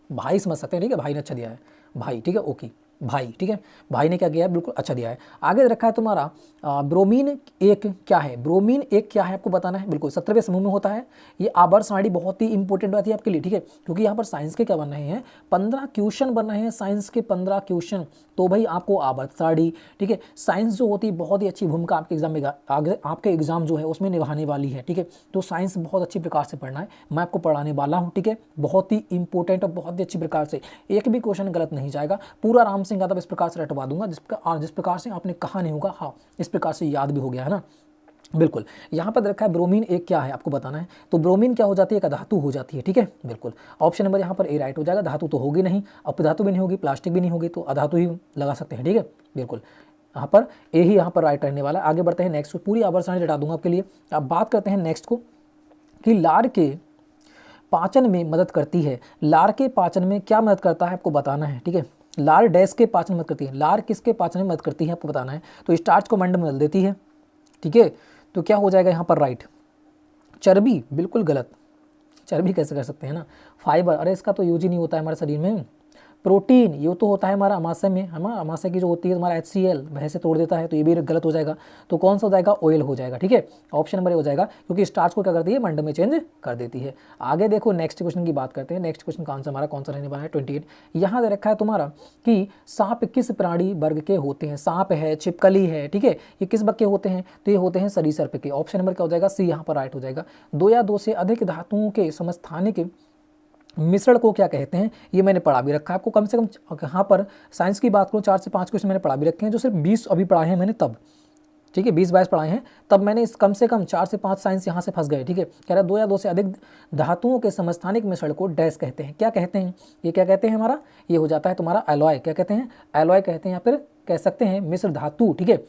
भाई समझ सकते हैं। ठीक है, भाई ने अच्छा दिया है, भाई। ठीक है, ओके भाई। ठीक है, भाई ने क्या किया है? बिल्कुल अच्छा दिया है। आगे रखा है तुम्हारा ब्रोमीन एक क्या है? ब्रोमीन एक क्या है आपको बताना है। बिल्कुल 17वें समूह में होता है। ये आवर्त सारणी बहुत ही इंपॉर्टेंट बात है आपके लिए। ठीक है, क्योंकि यहाँ पर साइंस के क्या बन रहे हैं? 15 क्वेश्चन बन रहे हैं, साइंस के 15 क्वेश्चन। तो भाई आपको आवर्त सारणी, ठीक है, साइंस जो होती है बहुत ही अच्छी भूमिका आपके एग्जाम में, आपके एग्जाम जो है उसमें निभाने वाली है। ठीक है, तो साइंस बहुत अच्छी प्रकार से पढ़ना है, मैं आपको पढ़ाने वाला हूँ। ठीक है, बहुत ही इंपॉर्टेंट और बहुत ही अच्छी प्रकार से, एक भी क्वेश्चन गलत नहीं जाएगा। पूरा आराम से याद इस प्रकार से रटवा दूंगा जिस प्रकार से आपने कहा नहीं होगा, हाँ इस प्रकार से याद भी हो गया है ना। बिल्कुल यहाँ पर रखा है ब्रोमीन एक क्या है आपको बताना है। तो ब्रोमीन क्या हो जाती है? एक धातु हो जाती है। ठीक है, बिल्कुल ऑप्शन नंबर यहाँ पर ए राइट हो जाएगा। धातु तो होगी नहीं, अपधातु भी नहीं होगी, प्लास्टिक भी नहीं होगी, तो अधातु ही लगा सकते हैं। ठीक है, बिल्कुल यहाँ पर ए ही यहाँ पर राइट रहने वाला है। आगे बढ़ते हैं नेक्स्ट, पूरी आवर्त सारणी रटा दूंगा आपके लिए। अब बात करते हैं नेक्स्ट को कि लार के पाचन में मदद करती है। लार के पाचन में क्या मदद करता है आपको बताना है। ठीक है, लार डैश के पाचन में मदद करती है। लार किसके पाचन में मदद करती है आपको बताना है। तो स्टार्च को मंड में बदल देती है। ठीक है, तो क्या हो जाएगा यहाँ पर राइट? चर्बी, बिल्कुल गलत। चर्बी कैसे कर सकते हैं ना। फाइबर, अरे इसका तो यूज ही नहीं होता है हमारे शरीर में। प्रोटीन, ये तो होता है हमारा अमाशय में, हमारा अमाशय की जो होती है तुम्हारा HCl वह से तोड़ देता है, तो ये भी गलत हो जाएगा। तो कौन सा हो जाएगा? ऑयल हो जाएगा। ठीक है, ऑप्शन नंबर ए हो जाएगा, क्योंकि स्टार्च को क्या करती है? मंड में चेंज कर देती है। आगे देखो नेक्स्ट क्वेश्चन की बात करते हैं। नेक्स्ट क्वेश्चन का आंसर हमारा कौन सा रहने वाला है? 28। यहाँ दे रखा है तुम्हारा कि सांप किस प्राणी वर्ग के होते हैं? सांप है, छिपकली है, ठीक है, ये किस वर्ग के होते हैं? तो ये होते हैं सरीसृप के। ऑप्शन नंबर क्या हो जाएगा? सी यहाँ पर राइट हो जाएगा। 2 या 2 से अधिक धातुओं के समस्थानिक मिश्रण को क्या कहते हैं? ये मैंने पढ़ा भी रखा है आपको, कम से कम यहाँ पर साइंस की बात करूँ 4 से 5 क्वेश्चन मैंने पढ़ा भी रखे हैं, जो सिर्फ 20 अभी पढ़ाए हैं मैंने तब। ठीक है, 20-22 पढ़ाए हैं तब मैंने इस कम से कम 4 से 5 साइंस यहाँ से फंस गए। ठीक है, कह रहा है 2 या 2 से अधिक धातुओं के समस्थानिक मिश्रण को डैश कहते हैं। क्या कहते हैं? ये क्या कहते हैं हमारा? ये हो जाता है तुम्हारा एलॉय। क्या कहते हैं? एलॉय कहते हैं, या फिर कह सकते हैं मिश्र धातु। ठीक है,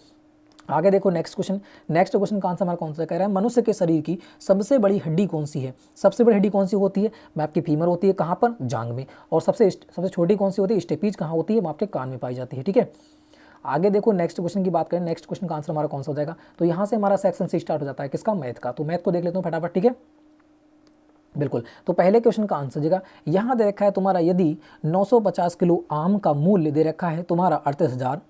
आगे देखो नेक्स्ट क्वेश्चन। नेक्स्ट क्वेश्चन का आंसर हमारा कौन सा? कह रहा है मनुष्य के शरीर की सबसे बड़ी हड्डी कौन सी है? सबसे बड़ी हड्डी कौन सी होती है? मैं आपकी फीमर होती है, कहाँ पर? जांग में। और सबसे छोटी कौन सी होती है? स्टेपीज कहाँ होती है? वो आपके कान में पाई जाती है। ठीक है, आगे देखो नेक्स्ट क्वेश्चन की बात करें। नेक्स्ट क्वेश्चन का आंसर हमारा कौन सा हो जाएगा? तो यहाँ से हमारा सेक्शन से स्टार्ट हो जाता है, किसका? मैथ का। तो मैथ को देख लेता हूँ फटाफट। ठीक है, बिल्कुल, तो पहले क्वेश्चन का आंसर देगा, यहाँ दे रखा है तुम्हारा यदि 950 किलो आम का मूल्य दे रखा है तुम्हारा 38,000,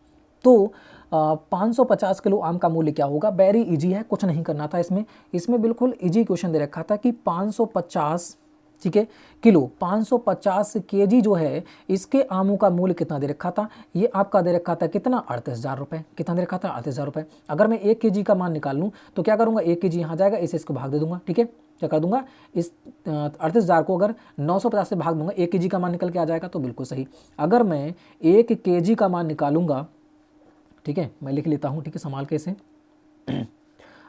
तो 550 किलो आम का मूल्य क्या होगा? वेरी इजी है, कुछ नहीं करना था इसमें बिल्कुल इजी क्वेश्चन दे रखा था कि 550, ठीक है, किलो 550 केजी जो है इसके आमों का मूल्य कितना दे रखा था? ये आपका दे रखा था कितना? 38,000 रुपये। कितना दे रखा था? 38,000 रुपये। अगर मैं 1 केजी का मान निकाल लूँ तो क्या करूँगा? 1 केजी यहाँ जाएगा, इसे इसको भाग दे दूंगा। ठीक है, क्या कर दूंगा? इस 38,000 को अगर 950 से भाग दूंगा, 1 केजी का मान निकल के आ जाएगा। तो बिल्कुल सही। अगर मैं 1 केजी का मान निकालूंगा, ठीक है, मैं लिख लेता हूँ, ठीक है, संभाल के इसे।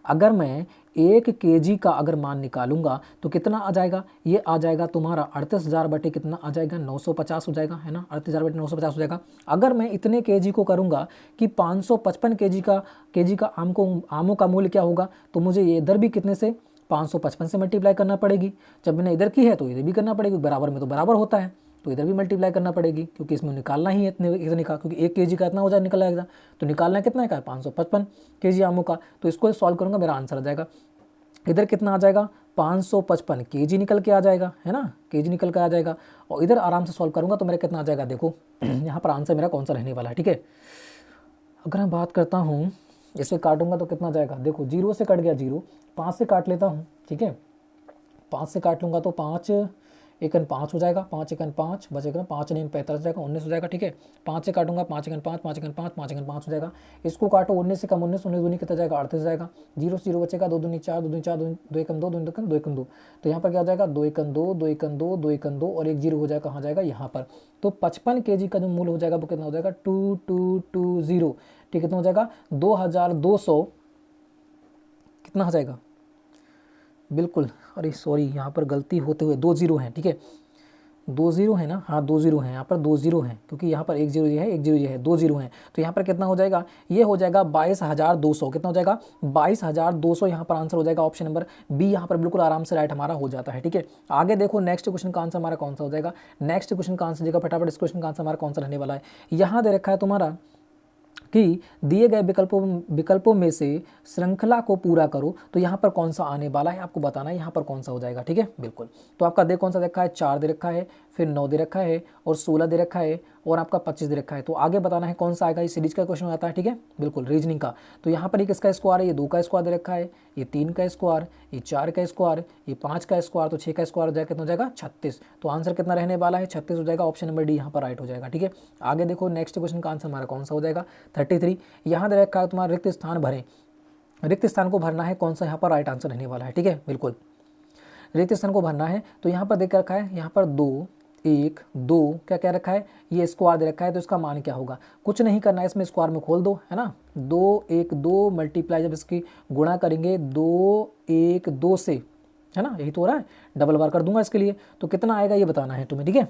अगर मैं 1 केजी का अगर मान निकालूंगा तो कितना आ जाएगा? ये आ जाएगा तुम्हारा 38,000 बटे कितना आ जाएगा? 950 हो जाएगा, है ना, 38,000 बटे 950 हो जाएगा। अगर मैं इतने केजी को करूंगा कि 555 केजी का आमों का मूल्य क्या होगा, तो मुझे ये इधर भी कितने से 555 से मल्टीप्लाई करना पड़ेगी। जब मैंने इधर की है तो इधर भी करना पड़ेगी, बराबर में तो बराबर होता है, तो इधर भी मल्टीप्लाई करना पड़ेगी, क्योंकि इसमें निकालना ही है इतने का, क्योंकि 1 केजी का इतना हो जाए निकल आएगा, तो निकालना कितना का है? 555 केजी आमों का। तो इसको सॉल्व करूंगा, मेरा आंसर आ जाएगा, इधर कितना आ जाएगा? 555 केजी निकल के आ जाएगा, है ना, केजी निकल के आ जाएगा। और इधर आराम से सॉल्व करूंगा तो मेरा कितना आ जाएगा? देखो यहाँ पर आंसर मेरा कौन सा रहने वाला है। ठीक है, अगर मैं बात करता हूँ इसे काटूंगा तो कितना जाएगा, देखो 0 से कट गया 0, 5 से काट लेता हूँ, ठीक है, 5 से काट लूँगा तो 5 एकन 5 हो जाएगा, 5 एकन 5 बचेगा, 5 नहीं 45 हो जाएगा, 19 हो जाएगा, ठीक है। 5 से काटूंगा 5 एकन 5, 5 एकन 5, 5 एकन 5 हो जाएगा। इसको काटो 19 से कम 19, 19 दूनी कितना जाएगा 38 हो जाएगा। 0 से 0 बचेगा, 2 दूनी 4, 2 दूनी 4, 2 एकन 2, 2 एकन 2 एकन 2, तो यहाँ पर क्या हो जाएगा 2 एकन 2, 2 एकन 2, 2 एकन 2 और एक 0 हो जाएगा, कहाँ जाएगा यहाँ पर। तो 55 kg का जो मूल हो जाएगा वो कितना हो जाएगा 2220, ठीक है, कितना हो जाएगा 2200, कितना हो जाएगा, बिल्कुल, अरे सॉरी यहाँ पर गलती होते हुए 2 0 हैं, ठीक है, 2 0 है ना, हाँ 2 0 हैं, यहाँ पर 2 0 हैं क्योंकि यहाँ पर 1 0 ये है, 1 0 ये है, 2 0 हैं, तो यहाँ पर कितना हो जाएगा, ये हो जाएगा 22,200, कितना हो जाएगा 22,200, यहाँ पर आंसर हो जाएगा ऑप्शन नंबर बी, यहाँ पर बिल्कुल आराम से राइट हमारा हो जाता है, ठीक है। आगे देखो नेक्स्ट क्वेश्चन का आंसर हमारा कौन सा हो जाएगा, नेक्स्ट क्वेश्चन का आंसर देखा फटाफट, इस क्वेश्चन का आंसर हमारा कौन सा रहने वाला है। यहाँ दे रखा है तुम्हारा कि दिए गए विकल्पों में से श्रृंखला को पूरा करो, तो यहाँ पर कौन सा आने वाला है आपको बताना है, यहाँ पर कौन सा हो जाएगा, ठीक है, बिल्कुल। तो आपका कौन सा देखा है, 4 दे रखा है, फिर 9 दे रखा है और 16 दे रखा है और आपका 25 दे रखा है, तो आगे बताना है कौन सा आएगा। ये सीरीज का क्वेश्चन आता है, ठीक है, बिल्कुल रीजनिंग का। तो यहाँ पर एक इसका स्क्वायर है, ये 2 का स्क्वायर दे रखा है, ये 3 का स्क्वायर, ये 4 का स्क्वायर, ये 5 का स्क्वायर, तो 6 का स्क्वायर हो जाएगा, कितना हो जाएगा 36, तो आंसर कितना रहने वाला है 36 हो जाएगा, ऑप्शन नंबर डी यहाँ पर राइट हो जाएगा, ठीक है। आगे देखो नेक्स्ट क्वेश्चन का आंसर हमारा कौन सा हो जाएगा 33। यहाँ दे रखा है तुम्हारा रिक्त स्थान भरें, रिक्त स्थान को भरना है, कौन सा यहाँ पर राइट आंसर रहने वाला है, ठीक है, बिल्कुल रिक्त स्थान को भरना है। तो यहाँ पर देख रखा है, यहाँ पर 2 1 2 क्या क्या रखा है, ये स्क्वायर दे रखा है, तो इसका मान क्या होगा, कुछ नहीं करना है, इसमें स्क्वायर में खोल दो, है ना, 2 1 2 मल्टीप्लाई जब इसकी गुणा करेंगे 2 1 2 से, है ना, यही तो हो रहा है, डबल बार कर दूंगा इसके लिए, तो कितना आएगा ये बताना है तुम्हें, ठीक है।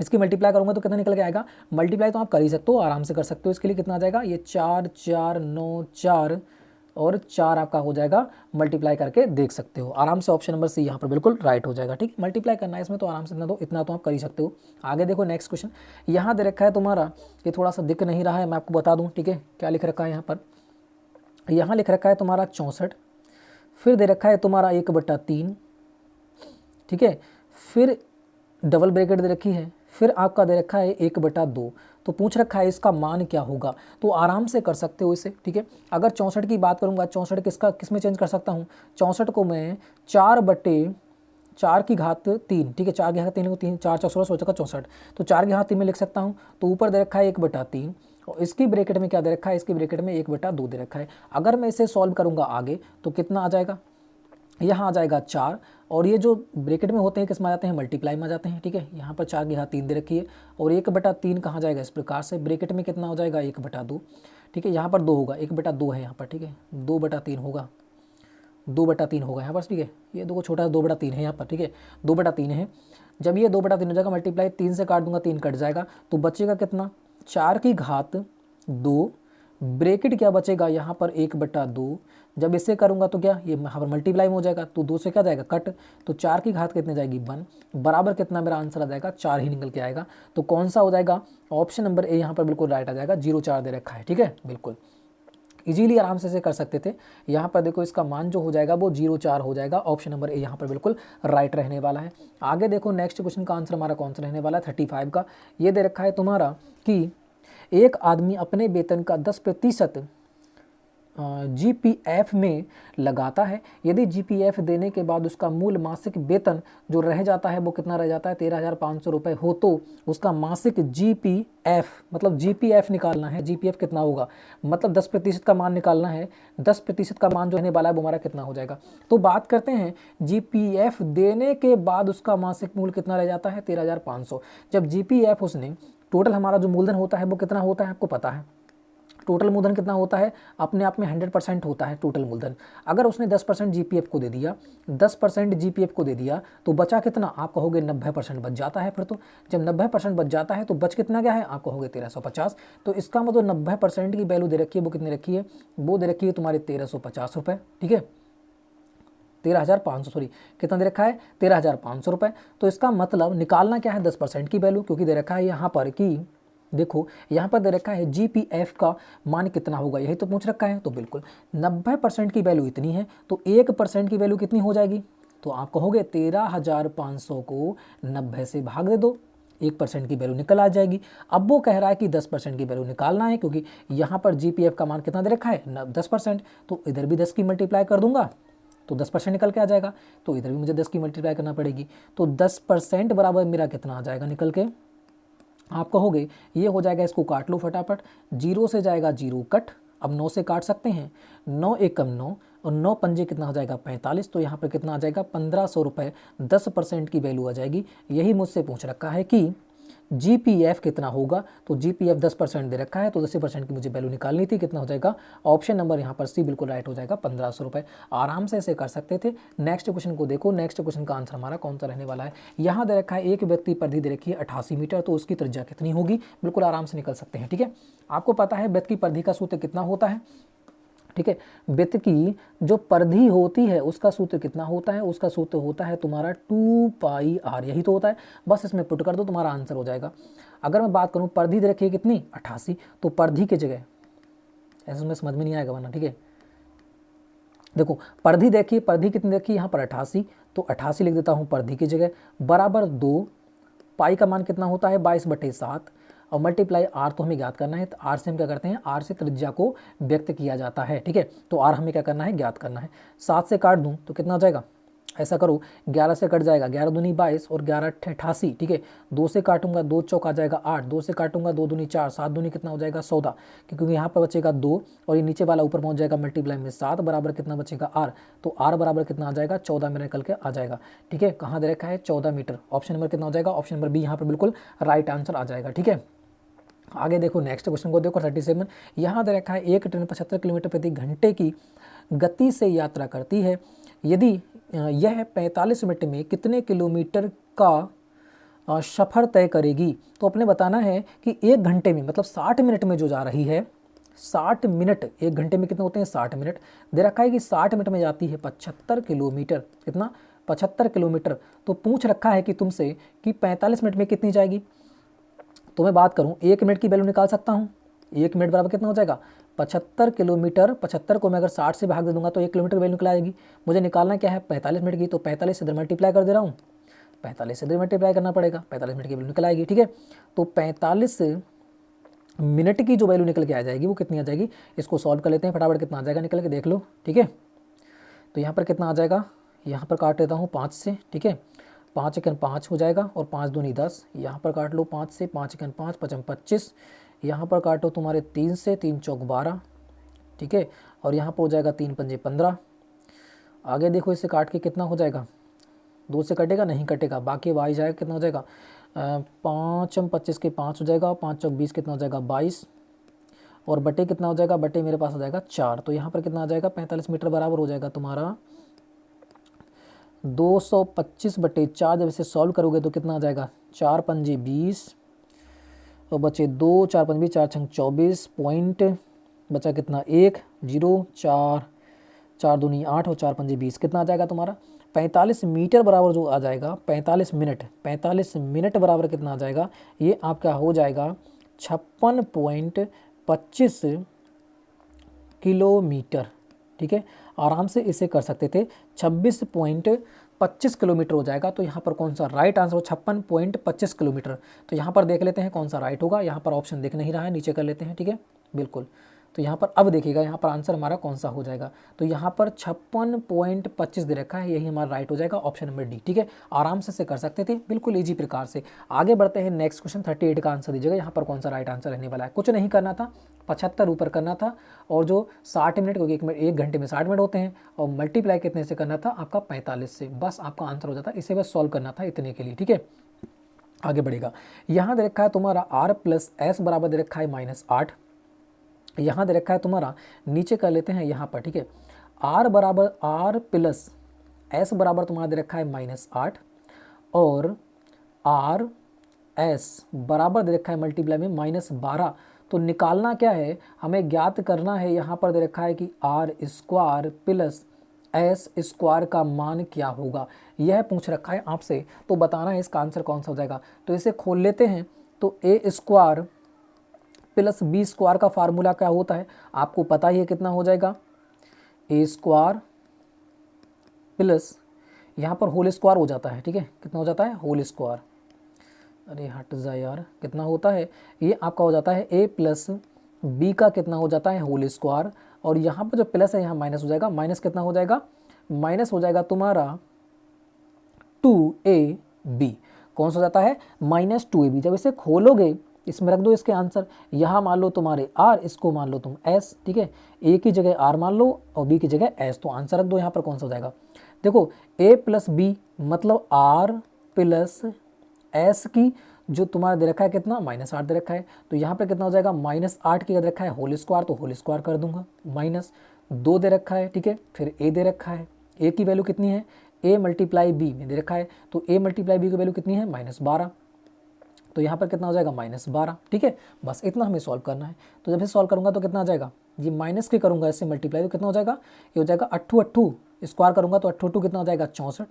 इसकी मल्टीप्लाई करूंगा तो कितना निकल के आएगा, मल्टीप्लाई तो आप कर ही सकते हो, आराम से कर सकते हो, इसके लिए कितना आ जाएगा, ये 4 4 9 4 और 4 आपका हो जाएगा, मल्टीप्लाई करके देख सकते हो आराम से, ऑप्शन नंबर सी यहाँ पर बिल्कुल राइट हो जाएगा, ठीक है। मल्टीप्लाई करना है इसमें तो आराम से इतना तो आप कर ही सकते हो। आगे देखो नेक्स्ट क्वेश्चन, यहाँ दे रखा है तुम्हारा, ये थोड़ा सा दिख नहीं रहा है, मैं आपको बता दूँ, ठीक है, क्या लिख रखा है यहाँ पर, यहाँ लिख रखा है तुम्हारा 64, फिर दे रखा है तुम्हारा 1/3, ठीक है, फिर डबल ब्रैकेट दे रखी है, फिर आपका दे रखा है 1/2, तो पूछ रखा है इसका मान क्या होगा, तो आराम से कर सकते हो इसे, ठीक है। अगर 64 की बात करूंगा, 64 किस में चेंज कर सकता हूँ, 64 को मैं 4/4 की घात 3, ठीक है, 4 की घात 3 को 3 4 4 16 16 का 64, तो 4 की घात 3 में लिख सकता हूँ, तो ऊपर दे रखा है 1/3 और इसकी ब्रैकेट में क्या दे रखा है, इसकी ब्रैकेट में 1/2 दे रखा है। अगर मैं इसे सॉल्व करूंगा आगे तो कितना आ जाएगा, यहाँ आ जाएगा 4 और ये जो ब्रैकेट में होते हैं किस में आ जाते हैं, मल्टीप्लाई में आ जाते हैं, ठीक है। यहाँ पर 4 की घात 3 दे रखी है और 1/3 कहाँ जाएगा, इस प्रकार से ब्रैकेट में कितना हो जाएगा 1/2, ठीक है, यहाँ पर 2 होगा, 1/2 है यहाँ पर, ठीक है, 2/3 होगा, 2/3 होगा यहाँ पर, ठीक है, ये दो छोटा 2/3 है यहाँ पर, ठीक है, 2/3 है। जब ये 2/3 हो जाएगा मल्टीप्लाई 3 से काट दूंगा, 3 कट जाएगा, तो बचेगा कितना 4 की घात 2, ब्रैकेट क्या बचेगा यहाँ पर 1/2, जब इससे करूँगा तो क्या ये यहाँ पर मल्टीप्लाई में हो जाएगा, तो 2 से क्या जाएगा कट, तो 4 की घात कितने जाएगी 1, बराबर कितना मेरा आंसर आ जाएगा 4 ही निकल के आएगा। तो कौन सा हो जाएगा, ऑप्शन नंबर ए यहाँ पर बिल्कुल राइट आ जाएगा, 0 4 दे रखा है, ठीक है, बिल्कुल इजीली आराम से कर सकते थे। यहाँ पर देखो इसका मान जो हो जाएगा वो 0 4 हो जाएगा, ऑप्शन नंबर ए यहाँ पर बिल्कुल राइट रहने वाला है। आगे देखो नेक्स्ट क्वेश्चन का आंसर हमारा कौन सा रहने वाला है 35 का, ये दे रखा है तुम्हारा कि एक आदमी अपने वेतन का 10% जीपीएफ में लगाता है, यदि जीपीएफ देने के बाद उसका मूल मासिक वेतन जो रह जाता है वो कितना रह जाता है 13,500 रुपये हो, तो उसका मासिक जीपीएफ मतलब जीपीएफ निकालना है, जीपीएफ कितना होगा मतलब 10% का मान निकालना है, 10% का मान जो रहने वाला है वो हमारा कितना हो जाएगा। तो बात करते हैं जीपीएफ देने के बाद उसका मासिक मूल कितना रह जाता है 13,500। जब जीपीएफ उसने टोटल हमारा जो मूलधन होता है वो कितना होता है आपको पता है, टोटल मूलधन कितना होता है अपने आप में 100% होता है टोटल मूलधन। अगर उसने 10% जीपीएफ को दे दिया, 10% जीपीएफ को दे दिया तो बचा कितना, आप कहोगे 90% बच जाता है। फिर तो जब 90% बच जाता है तो बच कितना गया है, आप कहोगे 1350। तो इसका मतलब 90% की वैल्यू दे रखी है, वो कितनी रखी है, वो दे रखी है तुम्हारे 1350 रुपये, ठीक है, 13,500 सॉरी कितना दे रखा है 13,500 रुपये। तो इसका मतलब निकालना क्या है 10% की वैल्यू, क्योंकि दे रखा है यहाँ पर कि देखो यहाँ पर दे रखा है जीपीएफ का मान कितना होगा, यही तो पूछ रखा है। तो बिल्कुल 90% की वैल्यू इतनी है तो 1% की वैल्यू कितनी हो जाएगी, तो आप कहोगे 13,500 को 90 से भाग दे दो, 1% की वैल्यू निकल आ जाएगी। अब वो कह रहा है कि 10% की वैल्यू निकालना है, क्योंकि यहाँ पर GPF का मान कितना दे रखा है 10%, तो इधर भी 10 की मल्टीप्लाई कर दूंगा तो 10% निकल के आ जाएगा, तो इधर भी मुझे 10 की मल्टीप्लाई करना पड़ेगी, तो 10% बराबर मेरा कितना आ जाएगा निकल के, आप कहोगे ये हो जाएगा, इसको काट लो फटाफट, 0 से जाएगा 0 कट, अब 9 से काट सकते हैं, 9 एकम 9 और 9 पंजे कितना हो जाएगा 45, तो यहाँ पर कितना आ जाएगा 1500 रुपये, 10% की वैल्यू आ जाएगी। यही मुझसे पूछ रखा है कि GPF कितना होगा, तो GPF 10% दे रखा है, तो 10% की मुझे वैल्यू निकालनी थी, कितना हो जाएगा, ऑप्शन नंबर यहाँ पर सी बिल्कुल राइट हो जाएगा, 1500 रुपये। आराम से ऐसे कर सकते थे। नेक्स्ट क्वेश्चन को देखो, नेक्स्ट क्वेश्चन का आंसर हमारा कौन सा रहने वाला है। यहाँ दे रखा है एक व्यक्ति परिधि दे रखी है 88 मीटर, तो उसकी त्रिज्या कितनी होगी, बिल्कुल आराम से निकल सकते हैं। ठीक है, आपको पता है वृत्त की परिधि का सूत्र कितना होता है। ठीक है, वृत्त की जो परिधि होती है उसका सूत्र कितना होता है, उसका सूत्र होता है तुम्हारा 2πr, यही तो होता है, बस इसमें पुट कर दो तुम्हारा आंसर हो जाएगा। अगर मैं बात करूं परिधि दे रखी है कितनी 88, तो परिधि की जगह, ऐसे में समझ में नहीं आएगा वरना, ठीक है, देखो परिधि देखिए, परिधि कितनी देखिए यहाँ पर 88, तो 88 लिख देता हूँ परिधि की जगह, बराबर 2, पाई का मान कितना होता है 22/7, और मल्टीप्लाई आर तो हमें ज्ञात करना है, तो आर से हम क्या करते हैं, आर से त्रिज्या को व्यक्त किया जाता है। ठीक है, तो आर हमें क्या करना है, ज्ञात करना है। 7 से काट दूं तो कितना हो जाएगा, ऐसा करो 11 से कट जाएगा, 11 दूनी 22 और 11 88। ठीक है, 2 से काटूंगा 2 चौक आ जाएगा 8, 2 से काटूंगा 2 दूनी 4, 7 दूनी कितना हो जाएगा 14, क्योंकि यहाँ पर बचेगा 2 और ये नीचे वाला ऊपर पहुँच जाएगा मल्टीप्लाई में 7, बराबर कितना बचेगा आर, तो आर बराबर कितना आ जाएगा 14 में निकल के आ जाएगा। ठीक है, कहाँ दे रखा है 14 मीटर, ऑप्शन नंबर कितना हो जाएगा, ऑप्शन नंबर बी यहाँ पर बिल्कुल राइट आंसर आ जाएगा। ठीक है, आगे देखो नेक्स्ट क्वेश्चन को देखो 37, यहाँ दे रखा है एक ट्रेन 75 किलोमीटर प्रति घंटे की गति से यात्रा करती है, यदि यह 45 मिनट में कितने किलोमीटर का सफ़र तय करेगी, तो अपने बताना है कि एक घंटे में मतलब 60 मिनट में जो जा रही है, 60 मिनट, एक घंटे में कितने होते हैं 60 मिनट, दे रखा है कि 60 मिनट में जाती है 75 किलोमीटर, कितना 75 किलोमीटर, तो पूछ रखा है कि तुमसे कि 45 मिनट में कितनी जाएगी। तो मैं बात करूं 1 मिनट की वैल्यू निकाल सकता हूं, 1 मिनट बराबर कितना हो जाएगा 75 किलोमीटर, 75 को मैं अगर 60 से भाग दे दूंगा तो 1 किलोमीटर वैल्यू निकल आएगी। मुझे निकालना क्या है 45 मिनट की, तो 45 से इधर मल्टीप्लाई कर दे रहा हूँ, 45 से इधर मल्टीप्लाई करना पड़ेगा, 45 मिनट की वैल्यू निकल आएगी। ठीक है, तो 45 मिनट की जो वैल्यू निकल के आ जाएगी वो कितनी आ जाएगी, इसको सॉल्व कर लेते हैं फटाफट, कितना आ जाएगा निकल के देख लो। ठीक है, तो यहाँ पर कितना आ जाएगा, यहाँ पर काट लेता हूँ 5 से। ठीक है, 5 एकन 5 हो जाएगा और 5 दूनी 10, यहाँ पर काट लो 5 से, 5 एकन 5, 5 25, यहाँ पर काटो तुम्हारे 3 से, 3 चौक 12। ठीक है, और यहाँ पर हो जाएगा 3 पंजे 15। आगे देखो इसे काट के कितना हो जाएगा, 2 से कटेगा नहीं कटेगा, बाकी वाई जाएगा कितना हो जाएगा 5 25 के 5 हो जाएगा, 5 चौक 20 कितना हो जाएगा 22, और बटे कितना हो जाएगा, बटे मेरे पास आ जाएगा 4, तो यहाँ पर कितना आ जाएगा 45 मीटर बराबर हो जाएगा तुम्हारा 225/4। जब इसे सॉल्व करोगे तो कितना आ जाएगा 4 पंजे 20 और बचे 2, 4 पंजे 4 छंग 24, पॉइंट बचा कितना 1 0 4, 4 दूनी 8 और 4 पंजे 20, कितना आ जाएगा तुम्हारा 45 मीटर बराबर जो आ जाएगा 45 मिनट, 45 मिनट बराबर कितना आ जाएगा, ये आपका हो जाएगा 56.25 किलोमीटर। ठीक है, आराम से इसे कर सकते थे, 26.25 किलोमीटर हो जाएगा। तो यहाँ पर कौन सा राइट आंसर हो 56.25 किलोमीटर, तो यहाँ पर देख लेते हैं कौन सा राइट होगा, यहाँ पर ऑप्शन दिख नहीं रहा है, नीचे कर लेते हैं। ठीक है, बिल्कुल, तो यहाँ पर अब देखिएगा यहाँ पर आंसर हमारा कौन सा हो जाएगा, तो यहाँ पर 56.25 दे रखा है, यही हमारा राइट हो जाएगा ऑप्शन नंबर डी। ठीक है, आराम से कर सकते थे बिल्कुल ईजी प्रकार से। आगे बढ़ते हैं नेक्स्ट क्वेश्चन 38 का आंसर दीजिएगा, यहाँ पर कौन सा राइट आंसर रहने वाला है। कुछ नहीं करना था, 75 ऊपर करना था और जो 60 मिनट, क्योंकि एक घंटे में 60 मिनट होते हैं, और मल्टीप्लाई कितने से करना था आपका 45 से, बस आपका आंसर हो जाता, इसे बस सॉल्व करना था इतने के लिए। ठीक है, आगे बढ़ेगा, यहाँ दे रखा है तुम्हारा r + s बराबर दे रखा है -8, यहाँ दे रखा है तुम्हारा, नीचे कर लेते हैं यहाँ पर। ठीक है, r + s बराबर तुम्हारा दे रखा है -8 और r s बराबर दे रखा है मल्टीप्लाई में -12। तो निकालना क्या है, हमें ज्ञात करना है, यहाँ पर दे रखा है कि r² + s² का मान क्या होगा, यह पूछ रखा है आपसे, तो बताना है इसका आंसर कौन सा हो जाएगा। तो इसे खोल लेते हैं, तो a² + b² का फार्मूला क्या होता है, आपको पता ही है कितना हो जाएगा, a² प्लस यहाँ पर होल स्क्वायर हो जाता है। ठीक है, कितना हो जाता है होल स्क्वायर, अरे हट जा यार, कितना होता है ये आपका हो जाता है a प्लस बी का कितना हो जाता है होल स्क्वायर, और यहाँ पर जो प्लस है यहाँ माइनस हो जाएगा, माइनस कितना हो जाएगा, माइनस हो जाएगा तुम्हारा 2ab, कौन सा हो जाता है -2ab। जब इसे खोलोगे इसमें रख दो इसके आंसर, यहाँ मान लो तुम्हारे r, इसको मान लो तुम s, ठीक है, a की जगह r मान लो और b की जगह s, तो आंसर रख दो यहाँ पर कौन सा हो जाएगा। देखो a प्लस बी मतलब r प्लस s की जो तुम्हारा दे रखा है कितना -8 दे रखा है, तो यहाँ पर कितना हो जाएगा -8 की दे रखा है होल स्क्वायर, तो होल स्क्वायर कर दूंगा, -2 दे रखा है, ठीक है, फिर a दे रखा है, a की वैल्यू कितनी है, a मल्टीप्लाई बी में दे रखा है, तो a मल्टीप्लाई बी की वैल्यू कितनी है -12, तो यहाँ पर कितना हो जाएगा -12, ठीक है, बस इतना हमें सॉल्व करना है। तो जब इसे सॉल्व करूँगा तो कितना आ जाएगा, ये माइनस के करूँगा इससे मल्टीप्लाई तो कितना हो जाएगा, ये हो जाएगा 8 स्क्वायर करूँगा तो 8 कितना हो जाएगा 64,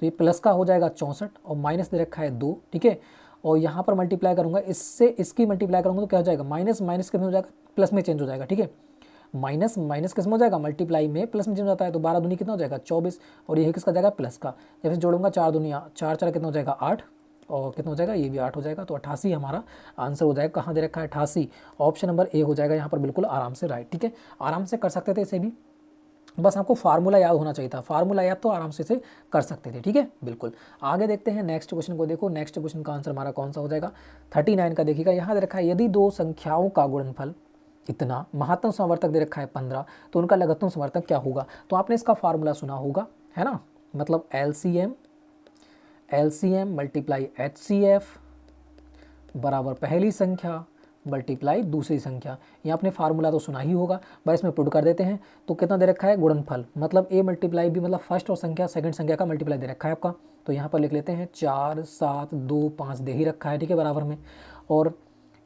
तो ये प्लस का हो जाएगा 64 और माइनस दे रखा है 2, ठीक है, और यहाँ पर मल्टीप्लाई करूँगा इससे इसकी मल्टीप्लाई करूँगा तो क्या हो जाएगा, माइनस माइनस कितने हो जाएगा, प्लस में चेंज हो जाएगा, ठीक है, माइनस माइनस किस में हो जाएगा, मल्टीप्लाई में प्लस में चेंज होता है, तो 12 दूनी कितना हो जाएगा 24, और ये किसका जाएगा प्लस का, जब से जोड़ूंगा 4 दूनिया 4 4 कितना हो जाएगा 8, और कितना हो जाएगा, ये भी 8 हो जाएगा, तो 88 हमारा आंसर हो जाएगा। कहाँ दे रखा है 88, ऑप्शन नंबर ए हो जाएगा यहाँ पर बिल्कुल आराम से राइट, ठीक है, आराम से कर सकते थे इसे भी, बस आपको फार्मूला याद होना चाहिए था, फार्मूला याद तो आराम से इसे कर सकते थे, ठीक है बिल्कुल। आगे देखते हैं नेक्स्ट क्वेश्चन को, देखो नेक्स्ट क्वेश्चन का आंसर हमारा कौन सा हो जाएगा, 39 का देखिएगा, यहाँ दे रखा है यदि दो संख्याओं का गुणनफल इतना, महत्तम समवर्तक दे रखा है 15, तो उनका लघुत्तम समवर्तक क्या होगा। तो आपने इसका फार्मूला सुना होगा, है ना, मतलब एलसीएम मल्टीप्लाई HCF बराबर पहली संख्या मल्टीप्लाई दूसरी संख्या, ये आपने फार्मूला तो सुना ही होगा, बस इसमें पुट कर देते हैं। तो कितना दे रखा है गुणनफल, मतलब a मल्टीप्लाई b मतलब फर्स्ट और संख्या सेकंड संख्या का मल्टीप्लाई दे रखा है आपका, तो यहाँ पर लिख लेते हैं 4 7 2 5 दे ही रखा है, ठीक है, बराबर में, और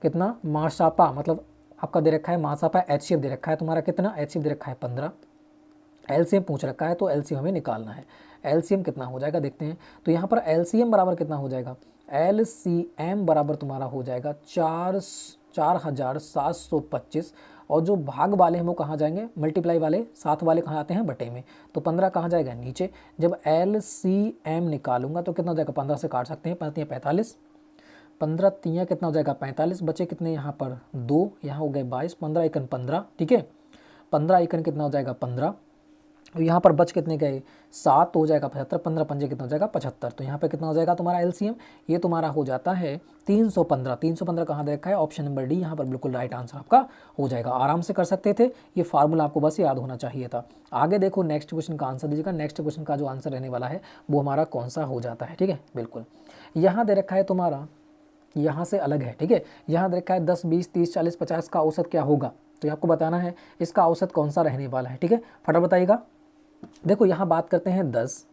कितना माशापा मतलब आपका दे रखा है माशापा HCF दे रखा है तुम्हारा, कितना HCF दे रखा है 15, एलसीएम पूछ रखा है तो एलसीएम हमें निकालना है, एलसीएम कितना हो जाएगा देखते हैं। तो यहाँ पर एलसीएम बराबर कितना हो जाएगा, एलसीएम बराबर तुम्हारा हो जाएगा 4725, और जो भाग वाले हैं वो कहाँ जाएंगे, मल्टीप्लाई वाले, साथ वाले कहाँ आते हैं बटे में, तो 15 कहाँ जाएगा नीचे। जब एलसीएम निकालूंगा तो कितना हो जाएगा, 15 से काट सकते हैं, 5 45, 15 तियाँ कितना हो जाएगा 45, बचे कितने यहाँ पर 2, यहाँ हो गए 22, 15 एकन 15, ठीक है, 15 एकन कितना हो जाएगा 15, और यहाँ पर बच कितने गए 7, तो हो जाएगा 75, 15 पंजे कितना हो जाएगा 75, तो यहाँ पर कितना हो जाएगा तुम्हारा एलसीएम, ये तुम्हारा हो जाता है 315, 315 कहाँ दे रखा है, ऑप्शन नंबर डी यहाँ पर बिल्कुल राइट आंसर आपका हो जाएगा। आराम से कर सकते थे, ये फार्मूला आपको बस याद होना चाहिए था। आगे देखो नेक्स्ट क्वेश्चन का आंसर दीजिएगा, नेक्स्ट क्वेश्चन का जो आंसर रहने वाला है वो हमारा कौन सा हो जाता है, ठीक है बिल्कुल। यहाँ दे रखा है तुम्हारा, यहाँ से अलग है, ठीक है, यहाँ दे रखा है 10 20 30 40 50 का औसत क्या होगा, तो आपको बताना है इसका औसत कौन सा रहने वाला है, ठीक है, फटाफट बताइएगा। देखो यहाँ बात करते हैं 10,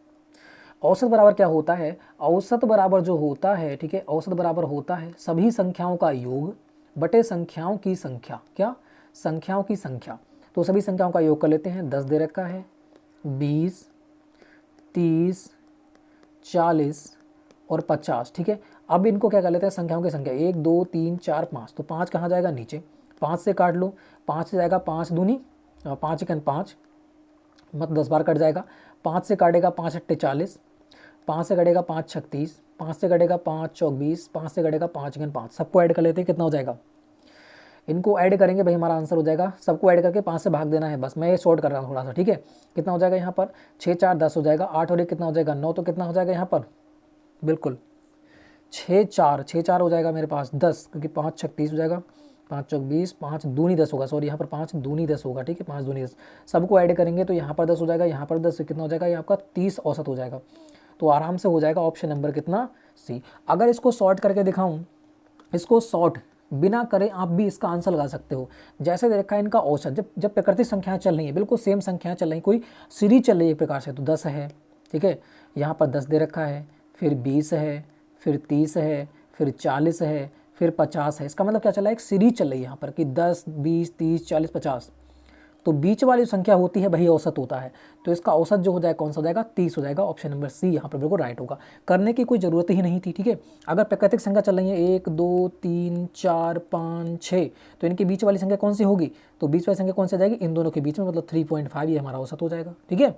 औसत बराबर क्या होता है, औसत बराबर जो होता है, ठीक है, औसत बराबर होता है सभी संख्याओं का योग बटे संख्याओं की संख्या, क्या संख्याओं की संख्या, तो सभी संख्याओं का योग कर लेते हैं, 10 दे रखा है, 20 30 40 और 50, ठीक है। अब इनको क्या कर लेते हैं संख्याओं की संख्या, 1 2 3 4 5, तो 5 कहाँ जाएगा नीचे, 5 से काट लो, 5 से जाएगा 5 दूनी 5 एकन 5, मतलब 10 बार कट जाएगा, 5 से काटेगा 5 अट्ठे 40, 5 से कटेगा 5 36, 5 से कटेगा 5 चौक 20, 5 से कटेगा 5 एकन 5, सबको ऐड कर लेते हैं, कितना हो जाएगा, इनको ऐड करेंगे भाई हमारा आंसर हो जाएगा, सबको ऐड करके 5 से भाग देना है, बस मैं ये शॉर्ट कर रहा हूँ थोड़ा सा, ठीक है। कितना हो जाएगा यहाँ पर 6 4 10 हो जाएगा, 8 और 1 कितना हो जाएगा 9, तो कितना हो जाएगा यहाँ पर बिल्कुल 6 4 हो जाएगा मेरे पास 10, क्योंकि 5 36 हो जाएगा, 5 चौक 20, 5 दूनी 10 होगा, सॉरी यहाँ पर 5 दूनी 10 होगा, ठीक है, 5 दूनी 10, सबको ऐड करेंगे तो यहाँ पर 10 हो जाएगा, यहाँ पर 10 कितना हो जाएगा, ये आपका 30 औसत हो जाएगा, तो आराम से हो जाएगा ऑप्शन नंबर कितना सी। अगर इसको शॉर्ट करके दिखाऊँ, इसको शॉर्ट बिना करे आप भी इसका आंसर लगा सकते हो। जैसे दे रखा है इनका औसत, जब प्राकृतिक संख्याएं चल रही हैं, बिल्कुल सेम संख्याएं चल रही, कोई सीरीज चल रही है एक प्रकार से, तो 10 है, ठीक है, यहाँ पर 10 दे रखा है, फिर 20 है, फिर 30 है, फिर 40 है, फिर 50 है, इसका मतलब क्या चला है, एक सीरीज चल रही है यहाँ पर कि 10 20 30 40 50, तो बीच वाली संख्या होती है वही औसत होता है, तो इसका औसत जो हो जाएगा कौन सा हो जाएगा 30 हो जाएगा, ऑप्शन नंबर सी यहाँ पर बिल्कुल राइट होगा। करने की कोई ज़रूरत ही नहीं थी, ठीक है। अगर प्राकृतिक संख्या चल रही है 1 2 3 4 5 6, तो इनके बीच वाली संख्या कौन सी होगी, तो बीच वाली संख्या कौन सी आ जाएगी, इन दोनों के बीच में, मतलब 3.5 ये हमारा औसत हो जाएगा, ठीक है।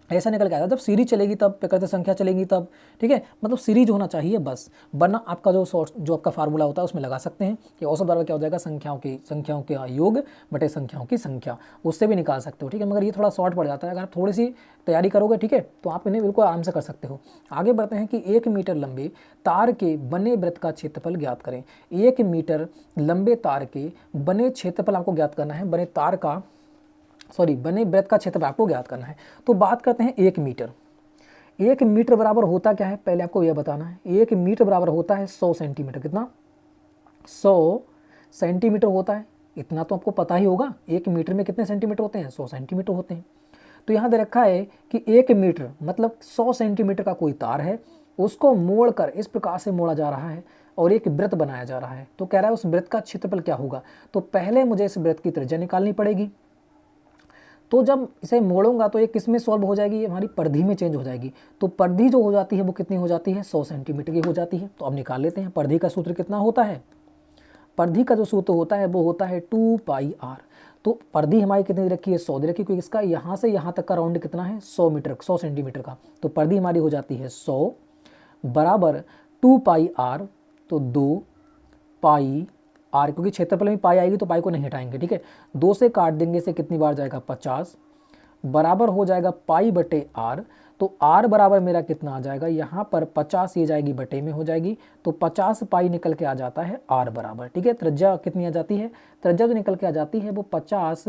ऐसा निकल के आता है। जब सीरीज चलेगी तब प्रकृति संख्या चलेगी तब, ठीक है, मतलब सीरीज होना चाहिए बस, वरना आपका जो आपका फार्मूला होता है उसमें लगा सकते हैं कि औसत बराबर क्या हो जाएगा, संख्याओं के योग बटे संख्याओं की संख्या, उससे भी निकाल सकते हो, ठीक है। मगर ये थोड़ा शॉर्ट पड़ जाता है, अगर आप थोड़ी सी तैयारी करोगे, ठीक है, तो आप इन्हें बिल्कुल आराम से कर सकते हो। आगे बढ़ते हैं कि 1 मीटर लंबे तार के बने वृत्त का क्षेत्रफल ज्ञात करें। 1 मीटर लंबे तार के बने क्षेत्रफल आपको ज्ञात करना है, बने वृत्त का क्षेत्रफल आपको ज्ञात करना है। तो बात करते हैं 1 मीटर। 1 मीटर बराबर होता क्या है, पहले आपको यह बताना है। 1 मीटर बराबर होता है 100 सेंटीमीटर। कितना? 100 सेंटीमीटर होता है, इतना तो आपको पता ही होगा। 1 मीटर में कितने सेंटीमीटर होते हैं? 100 सेंटीमीटर होते हैं। तो यहाँ दे रखा है कि 1 मीटर मतलब 100 सेंटीमीटर का कोई तार है, उसको मोड़ कर इस प्रकार से मोड़ा जा रहा है और एक वृत्त बनाया जा रहा है। तो कह रहा है उस वृत्त का क्षेत्रफल क्या होगा। तो पहले मुझे इस वृत्त की त्रिज्या निकालनी पड़ेगी। तो जब इसे मोड़ूंगा तो ये किस में सॉल्व हो जाएगी, ये हमारी परिधि में चेंज हो जाएगी। तो परिधि जो हो जाती है वो कितनी हो जाती है? 100 सेंटीमीटर की हो जाती है। तो अब निकाल लेते हैं। परिधि का सूत्र कितना होता है? परिधि का जो सूत्र होता है वो होता है 2πr। तो परिधि हमारी कितनी दे रखी है? 100 दे रखी है, क्योंकि इसका यहाँ से यहाँ तक का राउंड कितना है? 100 सेंटीमीटर का। तो परिधि हमारी हो जाती है 100 बराबर 2πr। तो 2πr, क्योंकि क्षेत्रफल में पाई आएगी तो पाई को नहीं हटाएंगे, ठीक है। 2 से काट देंगे, से कितनी बार जाएगा? 50 बराबर हो जाएगा पाई बटे आर। तो आर बराबर मेरा कितना आ जाएगा यहाँ पर? 50 ये जाएगी बटे में हो जाएगी, तो 50 पाई निकल के आ जाता है आर बराबर, ठीक है। त्रिज्या कितनी आ जाती है? त्रिज्या जो निकल के आ जाती है वो 50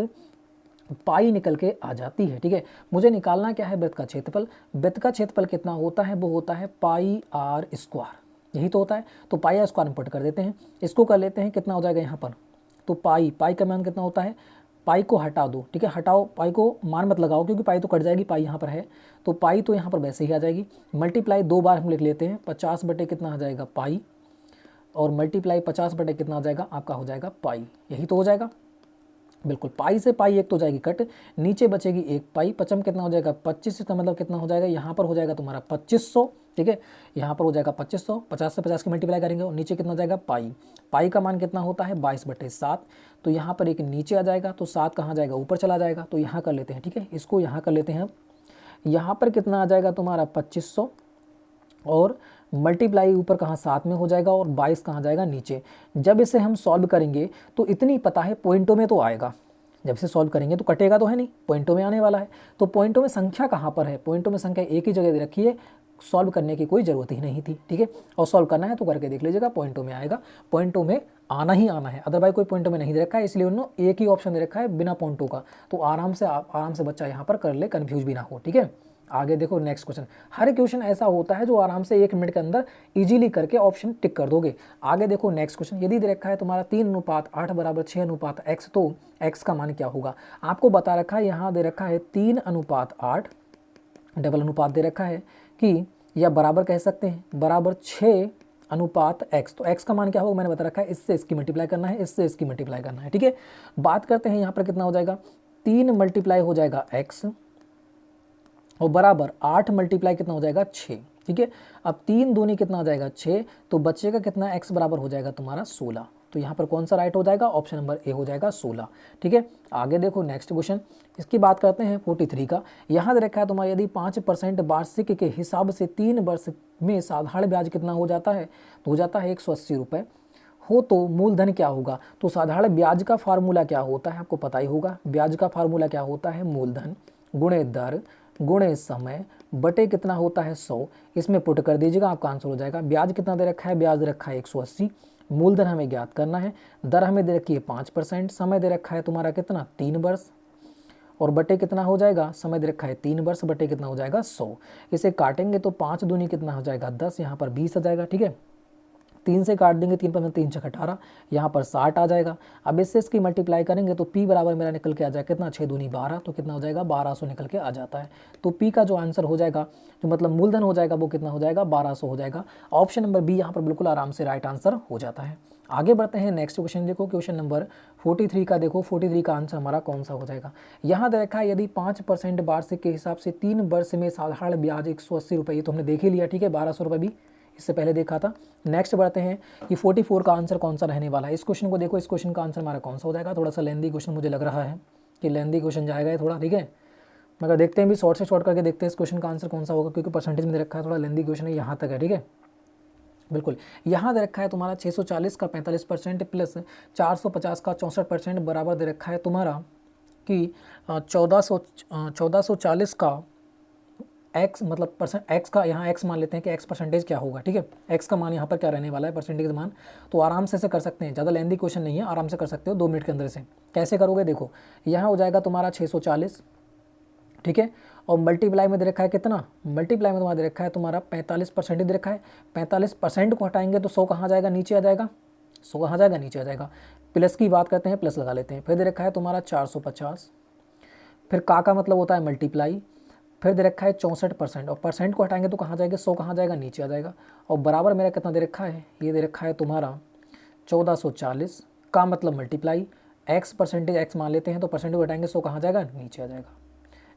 पाई निकल के आ जाती है, ठीक है। मुझे निकालना क्या है? वृत्त का क्षेत्रफल। वृत्त का क्षेत्रफल कितना होता है? वो होता है पाई आर स्क्वायर, यही तो होता है। तो पाई आर स्क्वायर में पुट कर देते हैं, इसको कर लेते हैं, कितना हो जाएगा यहाँ पर? तो पाई का मान कितना होता है? पाई को हटा दो, ठीक है, हटाओ, पाई को मान मत लगाओ क्योंकि पाई तो कट जाएगी, पाई यहाँ पर है तो पाई तो यहाँ पर वैसे ही आ जाएगी। मल्टीप्लाई 2 बार हम लिख लेते हैं, 50 बटे कितना आ जाएगा? पाई, और मल्टीप्लाई 50 बटे कितना आ जाएगा? आपका हो जाएगा पाई, यही तो हो जाएगा। बिल्कुल, पाई से पाई एक तो जाएगी कट, नीचे बचेगी एक पाई, पचम कितना हो जाएगा? 25। का मतलब कितना हो जाएगा? यहाँ पर हो जाएगा तुम्हारा 2500, ठीक है, यहाँ पर हो जाएगा 2500। 50 से 50 की मल्टीप्लाई करेंगे और नीचे कितना हो जाएगा? पाई का मान कितना होता है? 22/7। तो यहाँ पर एक नीचे आ जाएगा, तो 7 कहाँ जाएगा? ऊपर चला जाएगा। तो यहाँ कर लेते हैं, ठीक है, इसको यहाँ कर लेते हैं। यहाँ पर कितना आ जाएगा तुम्हारा? 2500, और मल्टीप्लाई ऊपर कहाँ? 7 में हो जाएगा, और 22 कहाँ जाएगा? नीचे। जब इसे हम सॉल्व करेंगे तो इतनी पता है पॉइंटों में तो आएगा, जब इसे सॉल्व करेंगे तो कटेगा तो है नहीं, पॉइंटों में आने वाला है। तो पॉइंटों में संख्या कहाँ पर है? पॉइंटों में संख्या एक ही जगह दे रखी है, सॉल्व करने की कोई ज़रूरत ही नहीं थी, ठीक है। और सॉल्व करना है तो करके देख लीजिएगा, पॉइंटों में आएगा, पॉइंटों में आना ही आना है। अदरवाइज कोई पॉइंटों में नहीं दे रखा है, इसलिए उन्होंने एक ही ऑप्शन दे रखा है बिना पॉइंटों का। तो आराम से बच्चा यहाँ पर कर ले, कन्फ्यूज भी ना हो, ठीक है। आगे देखो नेक्स्ट क्वेश्चन। हर क्वेश्चन ऐसा होता है जो आराम से 1 मिनट के अंदर इजीली करके ऑप्शन टिक कर दोगे। आगे देखो नेक्स्ट क्वेश्चन। यदि दे रखा है तुम्हारा 3:8 बराबर 6:x, तो x का मान क्या होगा? आपको बता रखा है, यहाँ दे रखा है 3:8, डबल अनुपात दे रखा है कि, या बराबर कह सकते हैं, बराबर 6:x। तो x का मान क्या होगा? मैंने बता रखा है, इससे इसकी मल्टीप्लाई करना है, इससे इसकी मल्टीप्लाई करना है, ठीक है। बात करते हैं यहाँ पर कितना हो जाएगा? 3 मल्टीप्लाई हो जाएगा x, और बराबर 8 मल्टीप्लाई कितना हो जाएगा? 6, ठीक है। अब 3 दूनी कितना हो जाएगा? 6, तो बच्चे का कितना? x बराबर हो जाएगा तुम्हारा 16। तो यहाँ पर कौन सा राइट हो जाएगा? ऑप्शन नंबर ए हो जाएगा 16, ठीक है। आगे देखो नेक्स्ट क्वेश्चन, इसकी बात करते हैं 43 का। यहाँ दे रखा है तुम्हारा, यदि 5% वार्षिक के हिसाब से 3 वर्ष में साधारण ब्याज कितना हो जाता है? तो हो जाता है 180 रुपये हो, तो मूलधन क्या होगा? तो साधारण ब्याज का फार्मूला क्या होता है? आपको पता ही होगा, ब्याज का फार्मूला क्या होता है? मूलधन गुणे दर गुणे समय बटे कितना होता है? 100। इसमें पुट कर दीजिएगा, आपका आंसर हो जाएगा। ब्याज कितना दे रखा है? ब्याज दे रखा है 180, मूलधन हमें ज्ञात करना है, दर हमें दे रखी है 5%, समय दे रखा है तुम्हारा कितना? 3 वर्ष, और बटे कितना हो जाएगा? समय दे रखा है 3 वर्ष, बटे कितना हो जाएगा? 100। इसे काटेंगे तो 5 दूनी कितना हो जाएगा? 10, यहाँ पर 20 आ जाएगा, ठीक है। 3 से काट देंगे, 3 पर 3 6 18, यहाँ पर 60 आ जाएगा। अब इससे इसकी मल्टीप्लाई करेंगे तो P बराबर मेरा निकल के आ जाएगा कितना? 6 दूनी 12, तो कितना हो जाएगा? 1200 निकल के आ जाता है। तो P का जो आंसर हो जाएगा, जो मतलब मूलधन हो जाएगा, वो कितना हो जाएगा? 1200 हो जाएगा। ऑप्शन नंबर बी यहाँ पर बिल्कुल आराम से राइट आंसर हो जाता है। आगे बढ़ते हैं नेक्स्ट क्वेश्चन। देखो क्वेश्चन नंबर 43 का, देखो 43 का आंसर हमारा कौन सा हो जाएगा? यहाँ दे रखा है, यदि 5% वार्षिक के हिसाब से 3 वर्ष में साधारण ब्याज 180 रुपये, ये तो हमने देख ही लिया, ठीक है। 1200 रुपये भी इससे पहले देखा था। नेक्स्ट बढ़ते हैं कि 44 का आंसर कौन सा रहने वाला है? इस क्वेश्चन को देखो, इस क्वेश्चन का आंसर हमारा कौन सा हो जाएगा? थोड़ा सा लेंदी क्वेश्चन मुझे लग रहा है कि लेंदी क्वेश्चन जाएगा थोड़ा, ठीक है। मगर देखते हैं भी, शॉर्ट से शॉर्ट करके देखते हैं इस क्वेश्चन का आंसर कौन सा होगा, क्योंकि परसेंटेज में दे रखा है, थोड़ा लेंदी क्वेश्चन है, यहाँ तक है, ठीक है। बिल्कुल, यहाँ दे रखा है तुम्हारा 640 का 45% प्लस 450 का 64% बराबर दे रखा है तुम्हारा कि 1440 का एक्स, मतलब परसेंट एक्स का, यहाँ एक्स मान लेते हैं कि एक्स परसेंटेज क्या होगा, ठीक है। एक्स का मान यहाँ पर क्या रहने वाला है, परसेंटेज मान। तो आराम से कर सकते हैं, ज़्यादा लेंदी क्वेश्चन नहीं है, आराम से कर सकते हो 2 मिनट के अंदर से। कैसे करोगे, देखो यहाँ हो जाएगा तुम्हारा 640, ठीक है, और मल्टीप्लाई में दे रखा है कितना, मल्टीप्लाई में तुम्हारा दे रखा है तुम्हारा 45% दे रखा है। 45% को हटाएंगे तो 100 कहाँ जाएगा, नीचे आ जाएगा। 100 कहाँ जाएगा, नीचे आ जाएगा। प्लस की बात करते हैं, प्लस लगा लेते हैं। फिर दे रखा है तुम्हारा 450, फिर का मतलब होता है मल्टीप्लाई, फिर दे रखा है 64%, और परसेंट को हटाएंगे तो कहाँ जाएगा, 100 कहाँ जाएगा, नीचे आ जाएगा। और बराबर मेरा कितना दे रखा है, ये दे रखा है तुम्हारा 1440 का मतलब मल्टीप्लाई, एक्स परसेंटेज एक्स मान लेते हैं, तो परसेंटेज हटाएंगे 100 कहाँ जाएगा, नीचे आ जाएगा।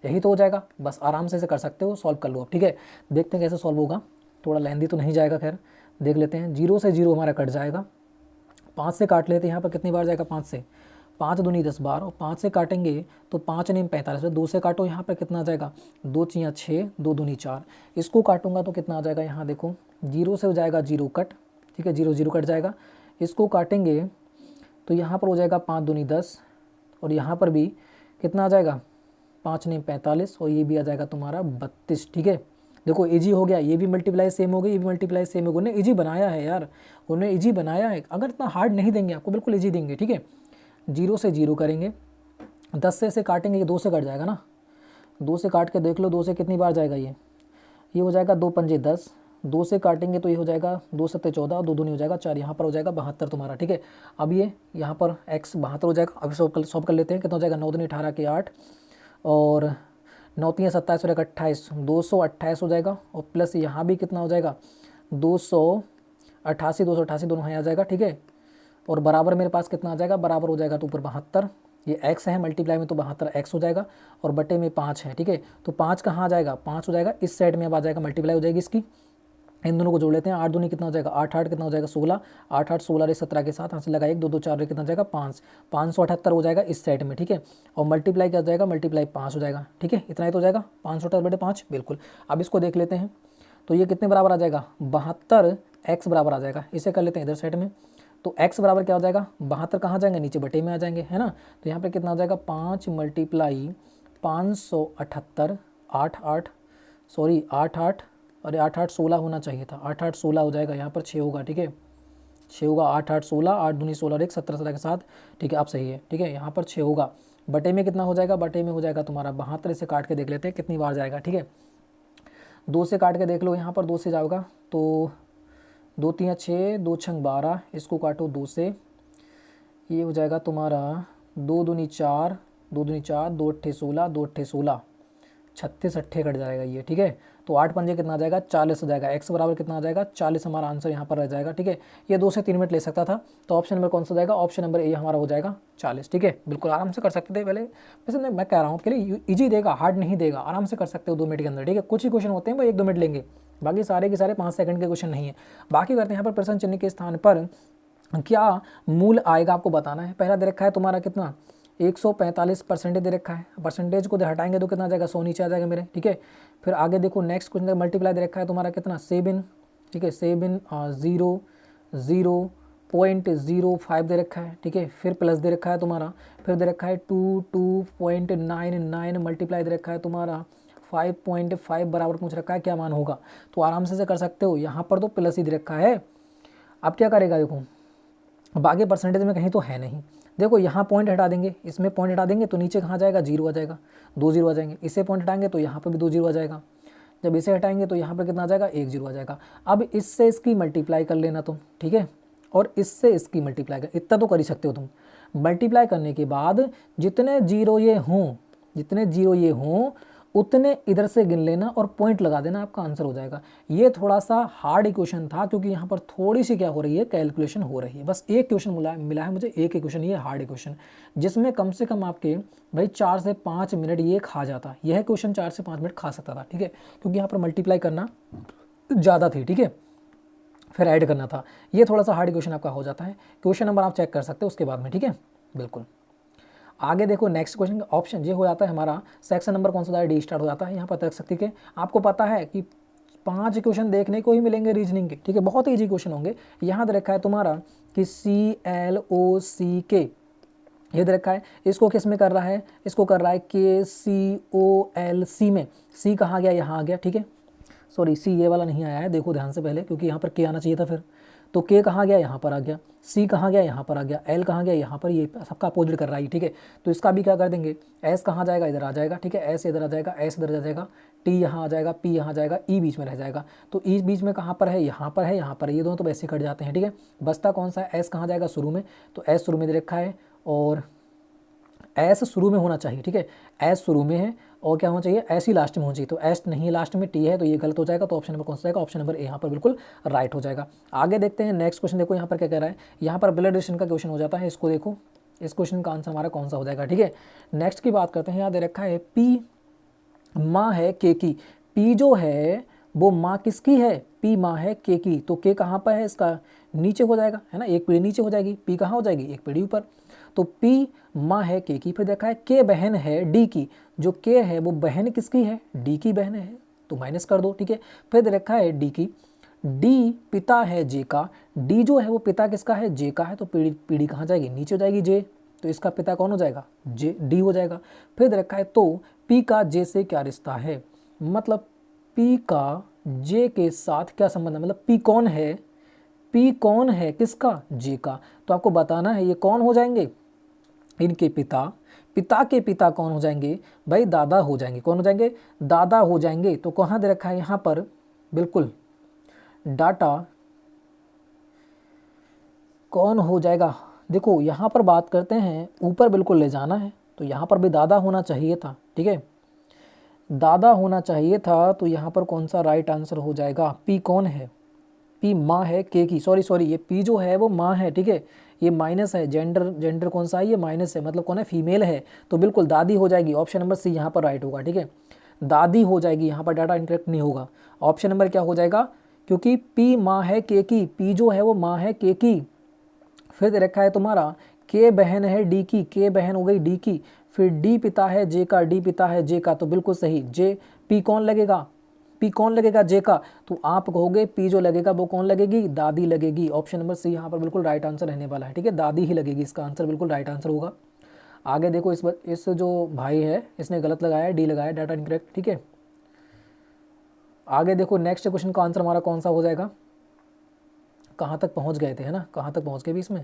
यही तो हो जाएगा, बस आराम से कर सकते हो, सॉल्व कर लो अब, ठीक है। देखते हैं कैसे सॉल्व होगा, थोड़ा लेंदी तो नहीं जाएगा, खैर देख लेते हैं। 0 से 0 हमारा कट जाएगा, 5 से काट लेते हैं, यहाँ पर कितनी बार जाएगा, 5 से, 5 दूनी 10 बार, और 5 से काटेंगे तो 5 नहीं 45, 2 से काटो, यहाँ पर कितना आ जाएगा, 2 चियाँ 6, 2 दूनी 4, इसको काटूंगा तो कितना आ जाएगा, यहाँ देखो 0 से हो जाएगा 0 कट, ठीक है, 0 0 कट जाएगा। इसको काटेंगे तो यहाँ पर हो जाएगा 5 दूनी 10, और यहाँ पर भी कितना आ जाएगा, 5 नहीं 45, और ये भी आ जाएगा तुम्हारा 32, ठीक है। देखो इजी हो गया, ये भी मल्टीप्लाई सेम हो गई, ये भी मल्टीप्लाई सेम हो गई। उन्हें इजी बनाया है यार, उन्हें इजी बनाया है, अगर इतना हार्ड नहीं देंगे आपको, बिल्कुल इजी देंगे, ठीक है। 0 से 0 करेंगे, 10 से ऐसे काटेंगे, ये 2 से कट जाएगा ना, 2 से काट के देख लो, 2 से कितनी बार जाएगा, ये हो जाएगा 2 पंजे 10, 2 से काटेंगे तो ये हो जाएगा 2 सत्ते 14, 2 दूनी हो जाएगा 4, यहाँ पर हो जाएगा 72 तुम्हारा, ठीक है। अब ये यहाँ पर x 72 हो जाएगा। अभी सॉल्व कर लेते हैं, कितना हो जाएगा, 9 दूनी 18 के 8, और 9 तीन 27 हो जाएगा 28, 228 हो जाएगा, और प्लस यहाँ भी कितना हो जाएगा, 288, 288 दोनों यहाँ आ जाएगा, ठीक है। और बराबर मेरे पास कितना आ जाएगा, बराबर हो जाएगा तो ऊपर 72, ये x है मल्टीप्लाई में, तो 72 x हो जाएगा, और बटे में 5 है, ठीक है। तो 5 कहाँ आ जाएगा, 5 हो जाएगा इस साइड में, अब आ जाएगा मल्टीप्लाई हो जाएगी इसकी। इन दोनों को जोड़ लेते हैं, 8 दूनी कितना हो जाएगा, 8 8 कितना हो जाएगा 16, 8 8 16 रे 17 के साथ यहाँ से लगा 1 2 2 4 रे कितना हो जाएगा 5, 578 हो जाएगा इस साइड में, ठीक है। और मल्टीप्लाई क्या हो जाएगा, मल्टीप्लाई 5 हो जाएगा, ठीक है। इतना ही तो हो जाएगा 578 बटे 5, बिल्कुल। अब इसको देख लेते हैं, तो ये कितने बराबर आ जाएगा, 72 x बराबर आ जाएगा। इसे कर लेते हैं इधर साइड में, तो x बराबर क्या हो जाएगा, 72 कहाँ जाएंगे, नीचे बटे में आ जाएंगे, है ना। तो यहाँ पर कितना हो जाएगा, 5 मल्टीप्लाई 578, 8 8, अरे 8 8 16 होना चाहिए था, 8 8 16 हो जाएगा, यहाँ पर 6 होगा, ठीक है, 6 होगा, 8 8 16, 8 दूनी 16 और 1 17 17 के साथ, ठीक है, अब सही है, ठीक है। यहाँ पर 6 होगा, बटे में कितना हो जाएगा, बटे में हो जाएगा तुम्हारा 72, से काट के देख लेते हैं कितनी बार जाएगा, ठीक है। 2 से काट के देख लो, यहाँ पर 2 से जाएगा तो 2 3 6, 2 6 12, इसको काटो 2 से, ये हो जाएगा तुम्हारा 2 दूनी 4, 2 दूनी 4, 2 अट्ठे 16, 2 अट्ठे 16, 36 अट्ठे कट जाएगा ये, ठीक है। तो 8 पंजे कितना आ जाएगा, 40 हो जाएगा, x बराबर कितना आ जाएगा, 40 हमारा आंसर यहाँ पर रह जाएगा, ठीक है। ये 2 से 3 मिनट ले सकता था, तो ऑप्शन नंबर कौन सा जाएगा, ऑप्शन नंबर ए हमारा हो जाएगा 40, ठीक है। बिल्कुल आराम से कर सकते थे पहले, वैसे मैं कह रहा हूँ आपके लिए ईजी देगा, हार्ड नहीं देगा, आराम से कर सकते हो 2 मिनट के अंदर, ठीक है। कुछ ही क्वेश्चन होते हैं वो 1 2 मिनट लेंगे, बाकी सारे के सारे 5 सेकंड के क्वेश्चन नहीं है। बाकी करते हैं यहाँ पर प्रश्न चिन्ह के स्थान पर क्या मूल आएगा, आपको बताना है। पहला दे रखा है तुम्हारा कितना, 145% दे रखा है, परसेंटेज को हटाएंगे तो कितना आ जाएगा, 100 नीचे आ जाएगा मेरे, ठीक है। फिर आगे देखो नेक्स्ट क्वेश्चन मल्टीप्लाई दे रखा है तुम्हारा कितना, 7, ठीक है, 7 0.05 दे रखा है, ठीक है। फिर प्लस दे रखा है तुम्हारा, फिर दे रखा है 2.99 मल्टीप्लाई दे रखा है तुम्हारा 5.5 बराबर पूछ रखा है, क्या मान होगा। तो आराम से कर सकते हो, यहाँ पर तो प्लस ही दे रखा है। अब क्या करेगा, देखो अब आगे परसेंटेज में कहीं तो है नहीं, देखो यहाँ पॉइंट हटा देंगे, इसमें पॉइंट हटा देंगे तो नीचे कहाँ जाएगा, 0 आ जाएगा, 2 0 आ जाएंगे। इसे पॉइंट हटाएंगे तो यहाँ पर भी 2 0 आ जाएगा, जब इसे हटाएंगे तो यहाँ पर कितना आ जाएगा, 1 0 आ जाएगा। अब इससे इसकी मल्टीप्लाई कर लेना तुम, ठीक है, और इससे इसकी मल्टीप्लाई कर, इतना तो कर ही सकते हो तुम। मल्टीप्लाई करने के बाद जितने जीरो ये हों उतने इधर से गिन लेना और पॉइंट लगा देना, आपका आंसर हो जाएगा। ये थोड़ा सा हार्ड इक्वेशन था, क्योंकि यहाँ पर थोड़ी सी क्या हो रही है, कैलकुलेशन हो रही है। बस एक क्वेश्चन मिला है मुझे, एक इक्वेशन, ये हार्ड इक्वेशन, जिसमें कम से कम आपके भाई 4 से 5 मिनट ये खा जाता। यह क्वेश्चन 4 से 5 मिनट खा सकता था, ठीक है, क्योंकि यहाँ पर मल्टीप्लाई करना ज़्यादा थी, ठीक है, फिर ऐड करना था। ये थोड़ा सा हार्ड इक्वेशन आपका हो जाता है। क्वेश्चन नंबर आप चेक कर सकते हो उसके बाद में, ठीक है, बिल्कुल। आगे देखो नेक्स्ट क्वेश्चन ऑप्शन ये हो जाता है हमारा सेक्शन नंबर कौन सा होता है, डी स्टार्ट हो जाता है। यहाँ पर तर्क शक्ति के आपको पता है कि 5 क्वेश्चन देखने को ही मिलेंगे रीजनिंग के, ठीक है, बहुत ईजी क्वेश्चन होंगे। यहाँ दे रखा है तुम्हारा कि CLOCK, ये दे रखा है, इसको किस में कर रहा है, इसको कर रहा है KCOLC में। सी कहाँ गया, यहाँ आ गया, ठीक है, सॉरी सी ये वाला नहीं आया है, देखो ध्यान से पहले, क्योंकि यहाँ पर के आना चाहिए था फिर, तो के कहाँ गया, यहाँ पर आ गया, सी कहाँ गया, यहाँ पर आ गया, एल कहाँ गया, यहाँ पर, ये सबका अपोजिट कर रहा है, ठीक है। तो इसका भी क्या कर देंगे, एस कहाँ जाएगा, इधर आ जाएगा, ठीक है, एस इधर आ जाएगा, एस इधर आ जाएगा, टी यहाँ आ जाएगा, पी यहाँ जाएगा, ई बीच में रह जाएगा। तो ई बीच में कहाँ पर है, यहाँ पर है, यहाँ पर, ये दोनों तो वैसे कट जाते हैं, ठीक है। बचता कौन सा है, एस कहाँ जाएगा, शुरू में, तो एस शुरू में दे रखा है, और एस शुरू में होना चाहिए, ठीक है, एस शुरू में है, और क्या होना चाहिए, एस ही लास्ट में होना चाहिए, तो एस नहीं लास्ट में, टी है, तो ये गलत हो जाएगा। तो ऑप्शन नंबर कौन सा जाएगा, ऑप्शन नंबर ए यहाँ पर बिल्कुल राइट हो जाएगा। आगे देखते हैं नेक्स्ट क्वेश्चन, देखो यहाँ पर क्या कह रहा है, यहाँ पर ब्लड रिलेशन का क्वेश्चन हो जाता है, इसको देखो, इस क्वेश्चन का आंसर हमारा कौन सा हो जाएगा, ठीक है। नेक्स्ट की बात करते हैं, यहाँ दे रखा है पी माँ है के की, पी जो है वो माँ किसकी है, पी माँ है के की, तो के कहाँ पर है, इसका नीचे हो जाएगा, है ना, एक पीढ़ी नीचे हो जाएगी, पी कहाँ हो जाएगी, एक पीढ़ी ऊपर, तो पी माँ है के की। फिर देखा है के बहन है डी की, जो के है वो बहन किसकी है, डी की बहन है, तो माइनस कर दो, ठीक है। फिर देखा है डी की, डी पिता है जे का, डी जो है वो पिता किसका है, जे का है, तो पीढ़ी पीढ़ी कहाँ जाएगी, नीचे हो जाएगी जे, तो इसका पिता कौन हो जाएगा, जे, डी हो जाएगा। फिर रखा है तो पी का जे से क्या रिश्ता है, मतलब पी का जे के साथ क्या संबंध है, मतलब पी कौन है, पी कौन है किसका, जे का। तो आपको बताना है ये कौन हो जाएंगे, इनके पिता, पिता के पिता कौन हो जाएंगे भाई, दादा हो जाएंगे, कौन हो जाएंगे, दादा हो जाएंगे। तो कहाँ दे रखा है, यहाँ पर बिल्कुल डाटा कौन हो जाएगा, देखो यहाँ पर बात करते हैं, ऊपर बिल्कुल ले जाना है, तो यहाँ पर भी दादा होना चाहिए था, ठीक है, दादा होना चाहिए था। तो यहाँ पर कौन सा राइट आंसर हो जाएगा, पी कौन है, पी माँ है के की, सॉरी ये पी जो है वो माँ है, ठीक है, ये माइनस है, जेंडर कौन सा है, ये माइनस है, मतलब कौन है, फीमेल है, तो बिल्कुल दादी हो जाएगी, ऑप्शन नंबर सी यहाँ पर राइट होगा, ठीक है, दादी हो जाएगी, यहाँ पर डाटा इनकरेक्ट नहीं होगा, ऑप्शन नंबर क्या हो जाएगा, क्योंकि पी माँ है के की, पी जो है वो माँ है के की। फिर दे रखा है तुम्हारा के बहन है डी की, के बहन हो गई डी की, फिर डी पिता है जे का, डी पिता है जे का, तो बिल्कुल सही, जे पी कौन लगेगा, पी कौन लगेगा, जे का, तो आप कहोगे पी जो लगेगा वो कौन लगेगी, दादी लगेगी, ऑप्शन नंबर सी यहाँ पर बिल्कुल राइट आंसर रहने वाला है, ठीक है, दादी ही लगेगी, इसका आंसर बिल्कुल राइट आंसर होगा। आगे देखो इस जो भाई है इसने गलत लगाया, डी लगाया, डाटा इनकरेक्ट, ठीक है। आगे देखो नेक्स्ट क्वेश्चन का आंसर हमारा कौन सा हो जाएगा, कहाँ तक पहुँच गए थे, है ना, कहाँ तक पहुँच गए भी इसमें,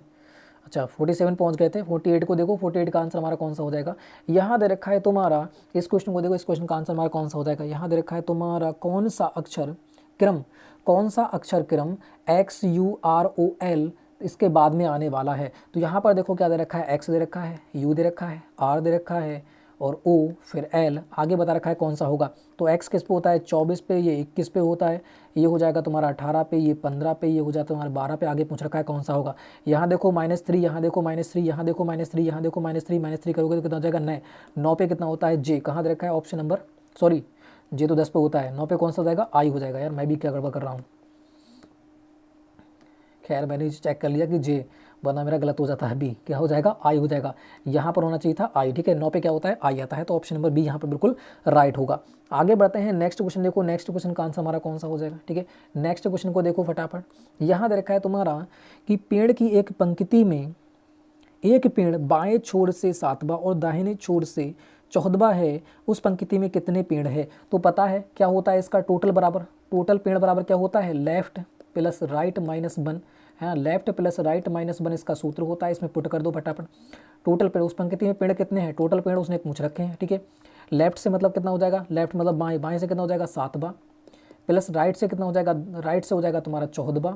अच्छा 47 पहुंच गए थे, 48 को देखो, 48 का आंसर हमारा कौन सा हो जाएगा। यहाँ दे रखा है तुम्हारा, इस क्वेश्चन को देखो, इस क्वेश्चन का आंसर हमारा कौन सा हो जाएगा। यहाँ दे रखा है तुम्हारा कौन सा अक्षर क्रम, कौन सा अक्षर क्रम XUROL इसके बाद में आने वाला है। तो यहाँ पर देखो क्या दे रखा है, एक्स दे रखा है, यू दे रखा है, आर दे रखा है, और ओ फिर एल आगे बता रखा है कौन सा होगा। तो एक्स किस पे होता है 24 पे, ये 21 पे होता है, ये हो जाएगा तुम्हारा 18 पे, ये 15 पे, ये हो जाता है तुम्हारा 12 पे, आगे पूछ रखा है कौन सा होगा। यहाँ देखो -3, यहाँ देखो -3, यहाँ देखो -3, यहाँ देखो -3 करोगे तो कितना हो जाएगा 9, 9 पे कितना होता है जे, कहाँ दे रखा है ऑप्शन नंबर, सॉरी जे तो 10 पे होता है, 9 पे कौन सा हो जाएगा आई हो जाएगा। यार मैं भी क्या गड़बड़ कर रहा हूँ, खैर मैंने चेक कर लिया कि जे, वरना मेरा गलत हो जाता है, बी क्या हो जाएगा आई हो जाएगा, यहाँ पर होना चाहिए था आई, ठीक है, 9 पे क्या होता है आई आता है, तो ऑप्शन नंबर बी यहाँ पर बिल्कुल राइट होगा। आगे बढ़ते हैं नेक्स्ट क्वेश्चन, देखो नेक्स्ट क्वेश्चन का आंसर हमारा कौन सा हो जाएगा, ठीक है। नेक्स्ट क्वेश्चन को देखो फटाफट, यहाँ दे रखा है तुम्हारा कि पेड़ की एक पंक्ति में एक पेड़ बाएं छोर से 7वां और दाहिने छोर से 14वां है, उस पंक्ति में कितने पेड़ है। तो पता है क्या होता है इसका टोटल बराबर, टोटल पेड़ बराबर क्या होता है, लेफ्ट प्लस राइट माइनस 1, है लेफ्ट प्लस राइट माइनस 1 इसका सूत्र होता है, इसमें पुट कर दो फटाफट। टोटल पेड़, उस पंक्ति में पेड़ कितने हैं, टोटल पेड़ उसने पूछ रखे हैं, ठीक है। लेफ्ट से मतलब कितना हो जाएगा, लेफ्ट मतलब बाएं, बाएं से कितना हो जाएगा 7वां, प्लस राइट से कितना हो जाएगा, राइट से हो जाएगा तुम्हारा 14वां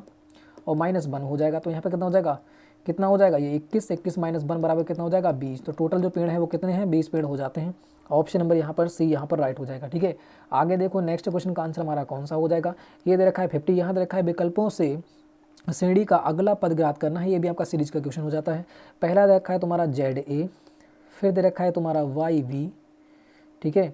और -1 हो जाएगा, तो यहाँ पे कितना हो जाएगा, कितना हो जाएगा ये 21, 21 माइनस 1 बराबर कितना हो जाएगा 20। तो टोटल जो पेड़ है वो कितने हैं 20 पेड़ हो जाते हैं, ऑप्शन नंबर यहाँ पर सी यहाँ पर राइट हो जाएगा, ठीक है। आगे देखो नेक्स्ट क्वेश्चन का आंसर हमारा कौन सा हो जाएगा। ये दे रखा है 50, यहाँ दे रखा है विकल्पों से श्रेणी का अगला पद ज्ञात करना है, ये भी आपका सीरीज का क्वेश्चन हो जाता है। पहला दे रखा है तुम्हारा ZA, फिर दे रखा है तुम्हारा YV, ठीक है,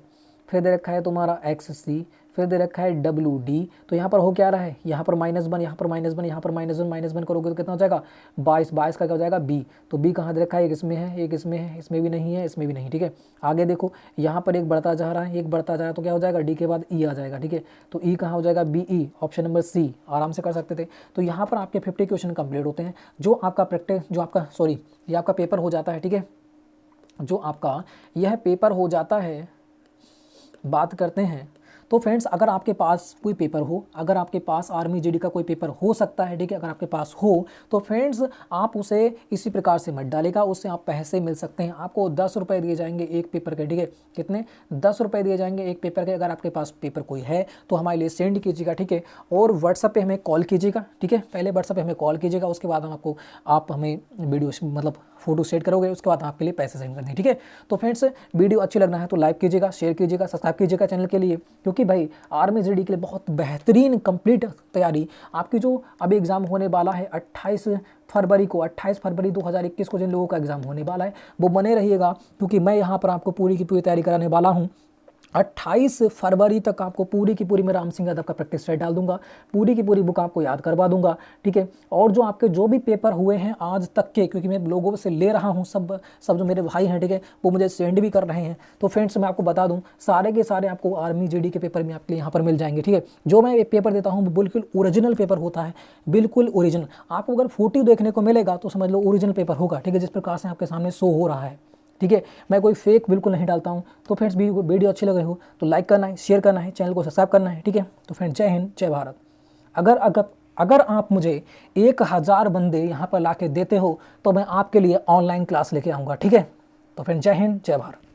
फिर दे रखा है तुम्हारा XC, फिर दे रखा है WD। तो यहाँ पर हो क्या रहा है, यहाँ पर -1, यहाँ पर -1, यहाँ पर -1 करोगे तो कितना हो जाएगा 22, 22 का क्या हो जाएगा B। तो B कहाँ दे रखा है, एक इसमें है, एक इसमें है, इसमें भी नहीं है, इसमें भी नहीं, ठीक है। आगे देखो यहाँ पर एक बढ़ता जा रहा है, एक बढ़ता जा रहा है, तो क्या हो जाएगा D के बाद E आ जाएगा, ठीक है। तो E कहाँ हो जाएगा BE, ऑप्शन नंबर C, आराम से कर सकते थे। तो यहाँ पर आपके 50 क्वेश्चन कंप्लीट होते हैं। जो आपका प्रैक्टिस, जो आपका सॉरी ये आपका पेपर हो जाता है, ठीक है। जो आपका यह पेपर हो जाता है, बात करते हैं तो फ्रेंड्स अगर आपके पास कोई पेपर हो, अगर आपके पास आर्मी जीडी का कोई पेपर हो सकता है, ठीक है, अगर आपके पास हो तो फ्रेंड्स आप उसे इसी प्रकार से मत डालेगा, उससे आप पैसे मिल सकते हैं। आपको 10 रुपये दिए जाएंगे एक पेपर के, ठीक है। कितने, 10 रुपये दिए जाएंगे एक पेपर के। अगर आपके पास पेपर कोई है तो हमारे लिए सेंड कीजिएगा, ठीक है। और व्हाट्सअप पे हमें कॉल कीजिएगा, ठीक है। पहले व्हाट्सअप पे हमें कॉल कीजिएगा, उसके बाद हम आप हमें वीडियो मतलब फोटो सेट करोगे, उसके बाद आपके लिए पैसे सेंड कर दें, ठीक है। तो फ्रेंड्स वीडियो अच्छी लगना है तो लाइक कीजिएगा, शेयर कीजिएगा, सब्सक्राइब कीजिएगा चैनल के लिए, क्योंकि भाई आर्मी जीडी के लिए बहुत बेहतरीन कंप्लीट तैयारी आपकी जो अभी एग्ज़ाम होने वाला है 28 फरवरी 2021 को जिन लोगों का एग्ज़ाम होने वाला है वो बने रहिएगा, क्योंकि मैं यहाँ पर आपको पूरी की पूरी तैयारी कराने वाला हूँ। 28 फरवरी तक आपको पूरी की पूरी मैं राम सिंह यादव का प्रैक्टिस सेट डाल दूंगा, पूरी की पूरी बुक आपको याद करवा दूंगा, ठीक है। और जो आपके जो भी पेपर हुए हैं आज तक के, क्योंकि मैं लोगों से ले रहा हूं, सब जो मेरे भाई हैं, ठीक है, वो मुझे सेंड भी कर रहे हैं। तो फ्रेंड्स मैं आपको बता दूं सारे के सारे आपको आर्मी जीडी के पेपर में आपके यहाँ पर मिल जाएंगे, ठीक है। जो मैं एक पेपर देता हूँ वो बिल्कुल ओरिजिनल पेपर होता है, बिल्कुल ओरिजिनल। आपको अगर फोटो देखने को मिलेगा तो समझ लो ओरिजिनल पेपर होगा, ठीक है, जिस प्रकार से आपके सामने शो हो रहा है, ठीक है। मैं कोई फेक बिल्कुल नहीं डालता हूँ। तो फ्रेंड्स वीडियो अच्छी लग रही हो तो लाइक करना है, शेयर करना है, चैनल को सब्सक्राइब करना है, ठीक है। तो फ्रेंड्स जय हिंद जय भारत। अगर अगर अगर आप मुझे 1000 बंदे यहाँ पर ला के देते हो तो मैं आपके लिए ऑनलाइन क्लास लेके आऊँगा, ठीक है। तो फ्रेंड्स जय हिंद जय भारत।